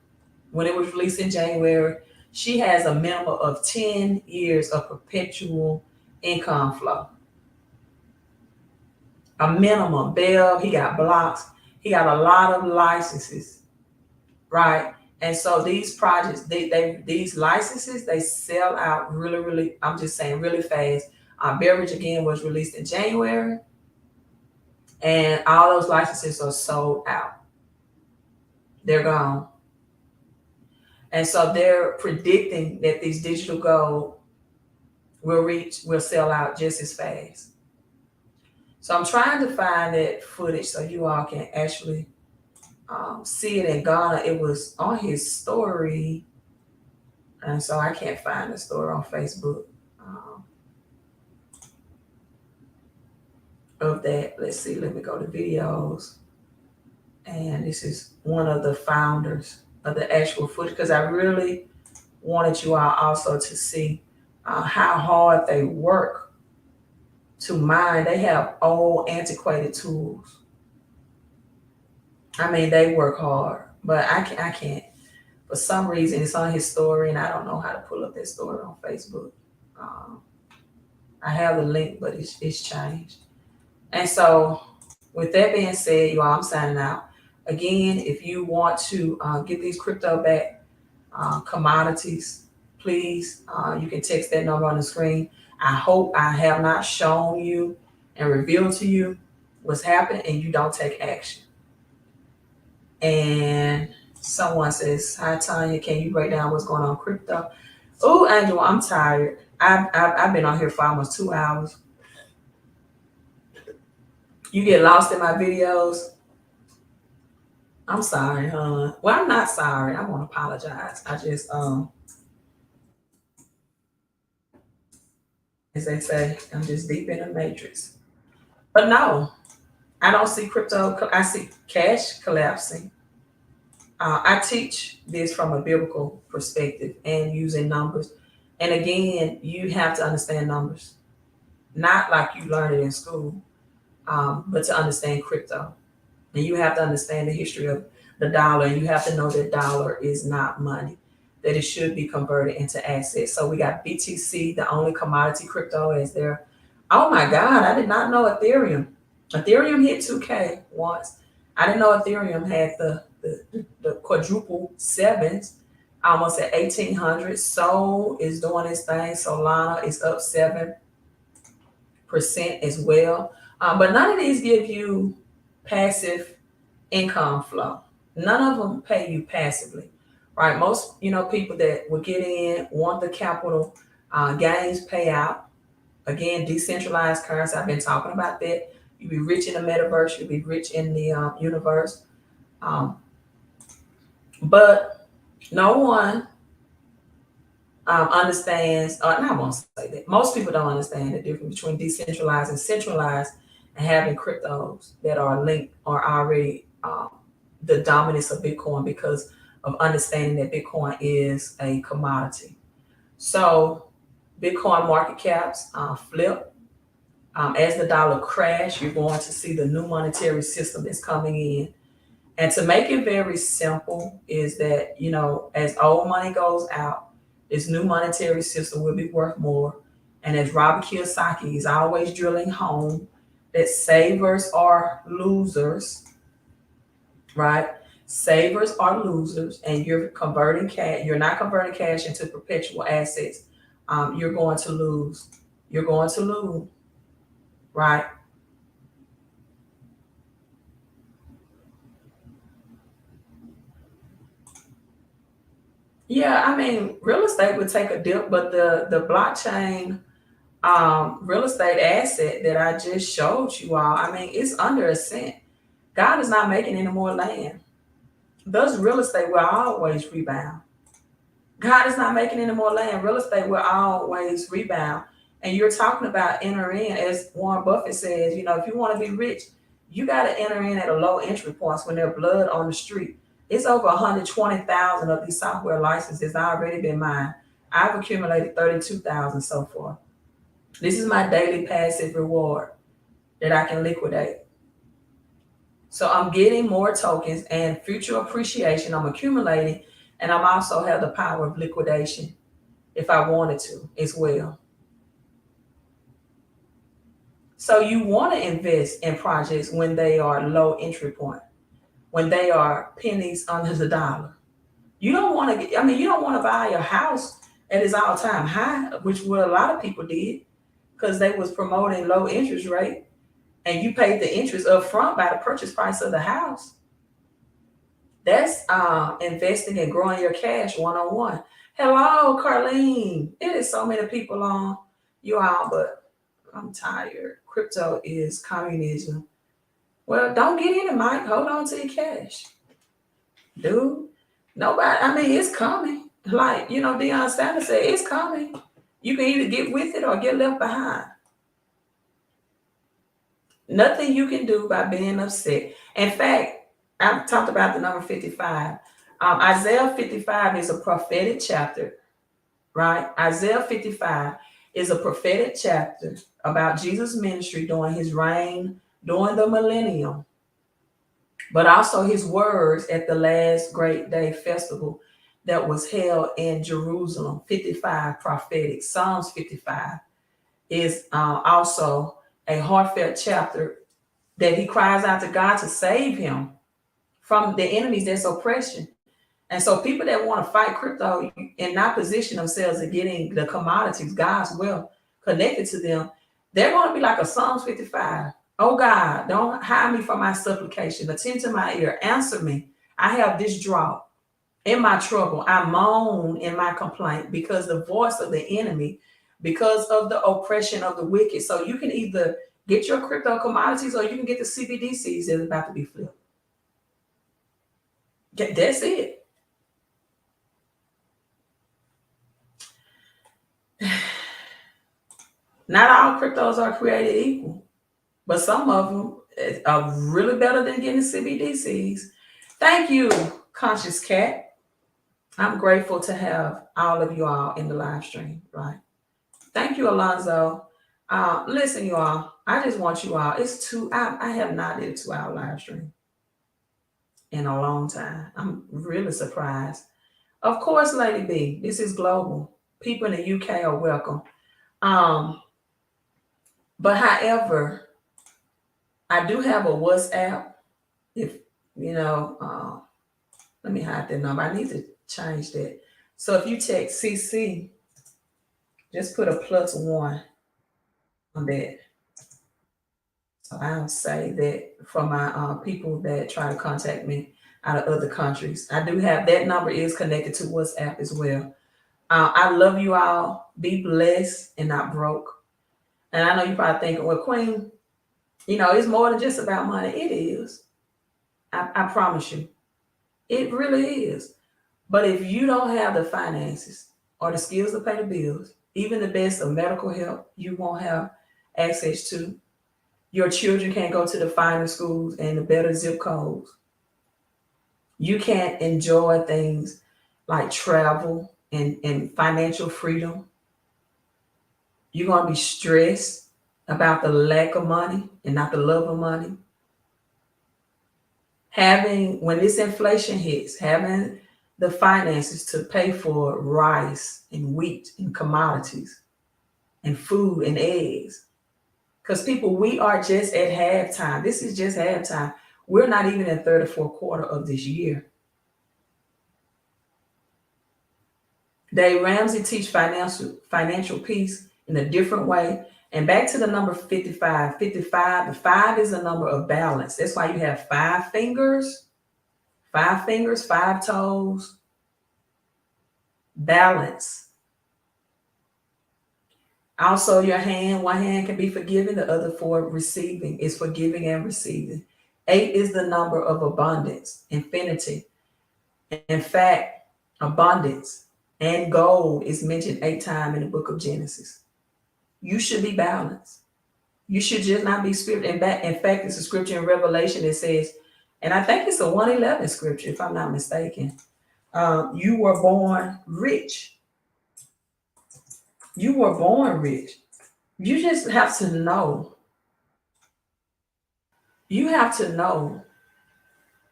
when it was released in January. She has a minimum of 10 years of perpetual income flow. A minimum. BEV, he got blocks. He got a lot of licenses, right? And so these projects, these licenses, they sell out really, really, I'm just saying really fast. Beverage, again, was released in January. And all those licenses are sold out. They're gone. And so they're predicting that these digital gold will sell out just as fast. So I'm trying to find that footage so you all can actually see it in Ghana. It was on his story. And so I can't find the story on Facebook of that. Let's see, let me go to videos. And this is one of the founders of the actual footage, because I really wanted you all also to see how hard they work to mine. They have old antiquated tools. I mean, they work hard, but I can't. For some reason, it's on his story, and I don't know how to pull up that story on Facebook. I have the link, but it's changed. And so with that being said, you all, I'm signing out. Again, if you want to get these crypto back, commodities, please, you can text that number on the screen. I hope I have not shown you and revealed to you what's happened and you don't take action. And someone says, hi, Tanya, can you break down what's going on in crypto? Oh, Angela, I'm tired. I've been on here for almost 2 hours. You get lost in my videos. I'm sorry, hon. Well, I'm not sorry. I want to apologize. I just, as they say, I'm just deep in the matrix. But no, I don't see crypto. I see cash collapsing. I teach this from a biblical perspective and using numbers. And again, you have to understand numbers, not like you learned it in school, but to understand crypto. And you have to understand the history of the dollar. And you have to know that dollar is not money. that it should be converted into assets. So we got BTC, the only commodity crypto is there. Oh my God, I did not know Ethereum. Ethereum hit 2K once. I didn't know Ethereum had the quadruple sevens, almost at 1,800. Sol is doing its thing. Solana is up 7% as well. But none of these give you passive income flow. None of them pay you passively, right? Most, people that will get in want the capital gains payout. Again, decentralized currency. I've been talking about that. You be rich in the metaverse. You'll be rich in the universe. But no one understands, or I won't say that. Most people don't understand the difference between decentralized and centralized, and having cryptos that are linked or already the dominance of Bitcoin because of understanding that Bitcoin is a commodity. So Bitcoin market caps flip. As the dollar crash, you're going to see the new monetary system that's coming in. And to make it very simple is that, as old money goes out, this new monetary system will be worth more. And as Robert Kiyosaki is always drilling home, that savers are losers, right? Savers are losers, and you're converting cash. You're not converting cash into perpetual assets. You're going to lose. You're going to lose, right? Yeah, I mean, real estate would take a dip, but the blockchain real estate asset that I just showed you all, I mean, it's under a cent. God is not making any more land. Thus, real estate will always rebound. God is not making any more land. Real estate will always rebound. And you're talking about entering in, as Warren Buffett says, if you want to be rich, you got to enter in at a low entry points when there's blood on the street. It's over 120,000 of these software licenses already been mined. I've accumulated 32,000 so far. This is my daily passive reward that I can liquidate. So I'm getting more tokens and future appreciation. I'm accumulating, and I'm also have the power of liquidation if I wanted to as well. So you want to invest in projects when they are low entry point, when they are pennies under the dollar. You don't want to you don't want to buy a house at its all-time high, which what a lot of people did because they was promoting low interest rate, and you paid the interest up front by the purchase price of the house. That's investing and growing your cash one-on-one. Hello, Carlene. It is so many people on you all, but I'm tired. Crypto is communism. Well, don't get in it, Mike. Hold on to your cash. Dude, nobody, it's coming. Like, Deion Sanders said, it's coming. You can either get with it or get left behind. Nothing you can do by being upset. In fact, I've talked about the number 55. Isaiah 55 is a prophetic chapter, right? Isaiah 55 is a prophetic chapter about Jesus' ministry during his reign, during the millennium, but also his words at the last great day festival that was held in Jerusalem. 55 prophetic. Psalms 55 is also a heartfelt chapter that he cries out to God to save him from the enemies that's oppression. And so people that want to fight crypto and not position themselves in getting the commodities, God's wealth connected to them, they're going to be like a Psalms 55. Oh God, don't hide me from my supplication. Attend to my ear. Answer me. I have this drought. In my trouble, I moan in my complaint because the voice of the enemy, because of the oppression of the wicked. So you can either get your crypto commodities or you can get the CBDCs that's about to be flipped. That's it. Not all cryptos are created equal, but some of them are really better than getting CBDCs. Thank you, Conscious Cat. I'm grateful to have all of you all in the live stream, right? Thank you, Alonzo. Listen, you all, I just want you all, I have not did a 2-hour live stream in a long time. I'm really surprised. Of course, Lady B, this is global. People in the UK are welcome. But however, I do have a WhatsApp. If you know, let me hide that number. I need to change that. So if you text CC, just put a +1 on that. So I'll say that for my people that try to contact me out of other countries. I do have that number is connected to WhatsApp as well. I love you all. Be blessed and not broke. And I know you're probably thinking, well, Queen, you know, it's more than just about money. It is. I promise you. It really is. But if you don't have the finances or the skills to pay the bills, even the best of medical help, you won't have access to. Your children can't go to the finer schools and the better zip codes. You can't enjoy things like travel and financial freedom. You're going to be stressed about the lack of money and not the love of money. When this inflation hits, having the finances to pay for rice and wheat and commodities and food and eggs. Because people, we are just at halftime. This is just halftime. We're not even in third or fourth quarter of this year. Dave Ramsey teach financial peace in a different way. And back to the number 55. 55, the 5 is a number of balance. That's why you have 5 fingers, 5 toes. Balance. Also, your hand, one hand can be forgiving, the other for receiving. It's forgiving and receiving. 8 is the number of abundance, infinity. In fact, abundance and gold is mentioned 8 times in the book of Genesis. You should be balanced. You should just not be spirit. In fact, it's a scripture in Revelation that says, and I think it's a 111 scripture, if I'm not mistaken. You were born rich. You were born rich. You just have to know. You have to know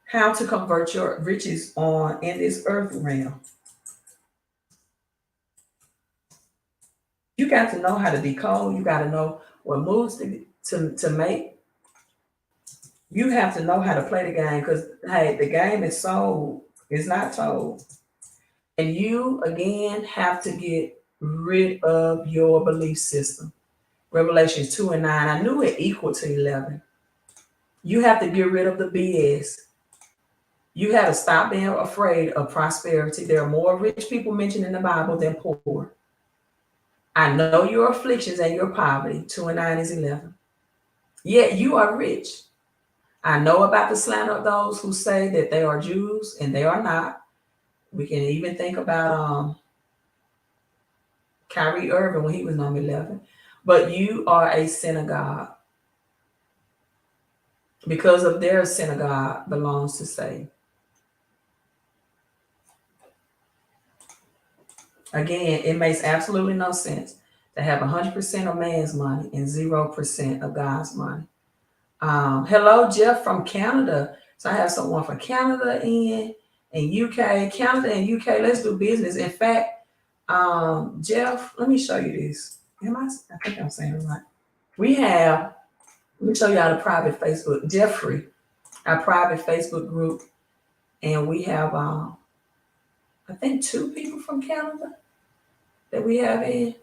how to convert your riches in this earth realm. You got to know how to decode. You got to know what moves to make. You have to know how to play the game because, hey, the game is sold. It's not told. And you, again, have to get rid of your belief system. Revelation 2 and 9. I knew it equal to 11. You have to get rid of the BS. You have to stop being afraid of prosperity. There are more rich people mentioned in the Bible than poor. I know your afflictions and your poverty. 2 and 9 is 11. Yet you are rich. I know about the slander of those who say that they are Jews and they are not. We can even think about Kyrie Irving when he was number 11. But you are a synagogue. Because of their synagogue belongs to Satan. Again, it makes absolutely no sense to have 100% of man's money and 0% of God's money. Hello, Jeff from Canada. So I have someone from Canada and UK. Canada and UK, let's do business. In fact, Jeff, let me show you this. I think I'm saying it right. Let me show y'all the private Facebook. Jeffrey, our private Facebook group. And we have, I think 2 people from Canada that we have in.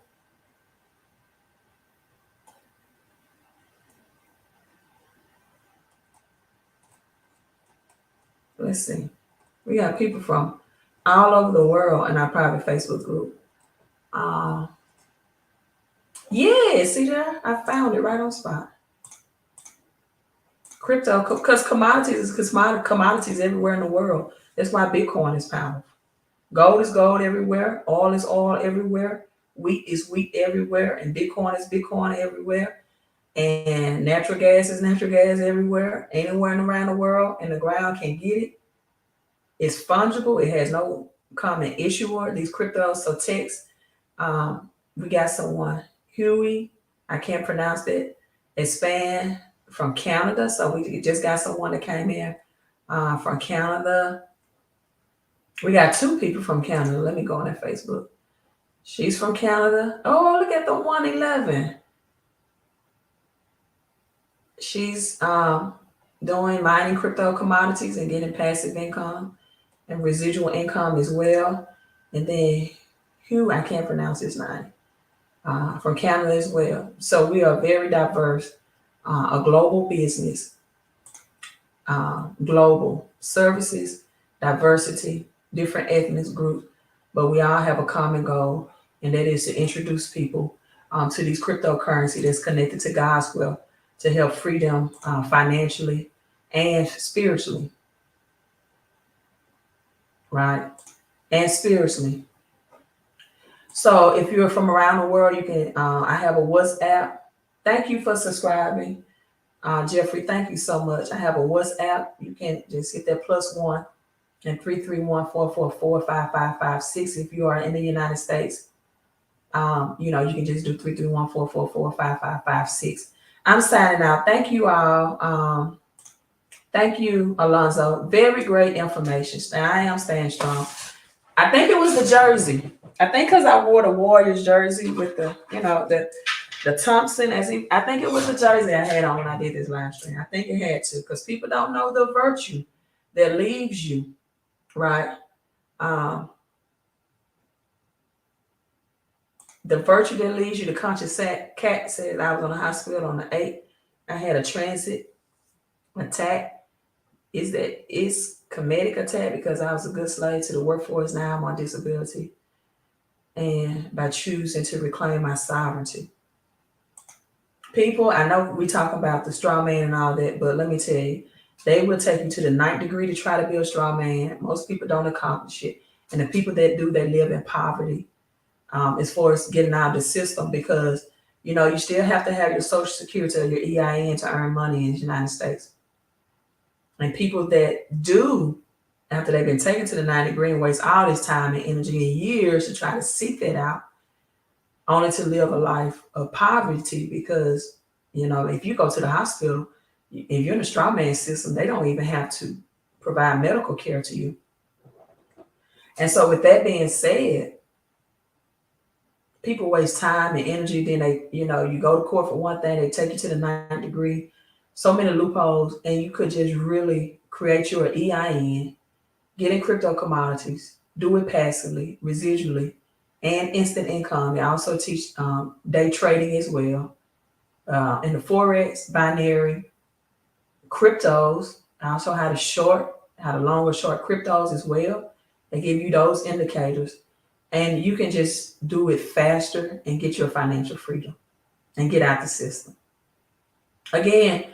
Let's see. We got people from all over the world in our private Facebook group. Yeah, see there? I found it right on spot. Crypto, because commodities everywhere in the world. That's why Bitcoin is powerful. Gold is gold everywhere. Oil is oil everywhere. Wheat is wheat everywhere. And Bitcoin is Bitcoin everywhere. And natural gas is natural gas everywhere. Anywhere around the world. And the ground can get it. It's fungible. It has no common issuer. These cryptos, so text. We got someone, Huey. I can't pronounce it. Expand from Canada. So we just got someone that came in from Canada. We got 2 people from Canada. Let me go on that Facebook. She's from Canada. Oh, look at the 111. She's doing mining crypto commodities and getting passive income and residual income as well. And then Hugh, I can't pronounce his name, from Canada as well. So we are very diverse, a global business, global services, diversity, different ethnic groups, but we all have a common goal, and that is to introduce people to these cryptocurrency that's connected to God's will to help free them financially and spiritually, right? And spiritually. So if you're from around the world, you can, I have a WhatsApp. Thank you for subscribing. Jeffrey, thank you so much. I have a WhatsApp. You can just hit that +1 and 331-444-5556 if you are in the United States. You can just do 331-444-5556. I'm signing out. Thank you all. Thank you, Alonzo. Very great information. I am staying strong. I think it was the jersey. I think because I wore the Warriors jersey with the Thompson. I think it was the jersey I had on when I did this live stream. I think it had to, because people don't know the virtue that leaves you, right? The virtue that leads you, the conscious cat said I was on the hospital on the 8th. I had a transit attack. It's comedic attack because I was a good slave to the workforce. Now I'm on disability. And by choosing to reclaim my sovereignty. People, I know we talk about the straw man and all that, but let me tell you, they will take you to the 9th degree to try to build straw man. Most people don't accomplish it. And the people that do, they live in poverty. As far as getting out of the system, because you still have to have your social security or your EIN to earn money in the United States. And people that do, after they've been taken to the 9th degree and waste all this time and energy and years to try to seek that out, only to live a life of poverty, because if you go to the hospital, if you're in the straw man system, they don't even have to provide medical care to you. And so with that being said, people waste time and energy. Then they, you go to court for one thing, they take you to the 9th degree. So many loopholes, and you could just really create your EIN, get in crypto commodities, do it passively, residually, and instant income. They also teach day trading as well. In the Forex, binary, cryptos, also how to long or short cryptos as well. They give you those indicators. And you can just do it faster and get your financial freedom and get out the system. Again,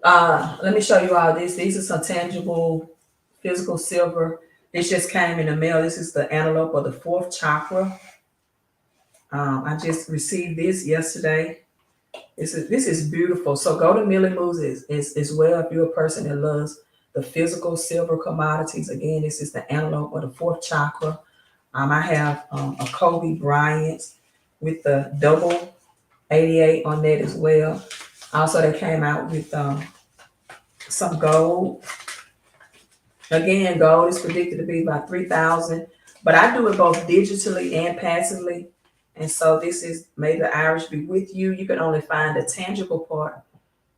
let me show you all this. These are some tangible physical silver. This just came in the mail. This is the antelope of the 4th chakra. I just received this yesterday. This is beautiful. So go to Millie Moves as well if you're a person that loves the physical silver commodities. Again, this is the antelope of the 4th chakra. I have a Kobe Bryant with the double 88 on that as well. Also, they came out with some gold. Again, gold is predicted to be about 3,000, but I do it both digitally and passively. And so this is May the Irish be with you. You can only find the tangible part.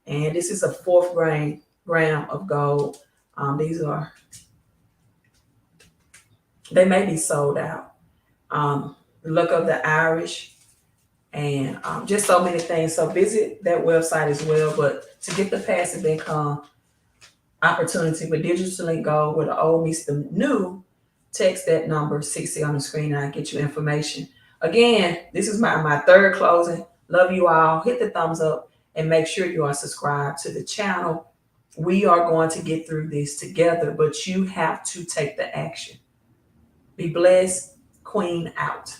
And this is a 4th gram of gold. They may be sold out. Look up the Irish and just so many things. So visit that website as well. But to get the passive income opportunity with digitally gold where the old meets the new, text that number 60 on the screen and I get you information. Again, this is my 3rd closing. Love you all. Hit the thumbs up and make sure you are subscribed to the channel. We are going to get through this together, but you have to take the action. Be blessed. Queen out.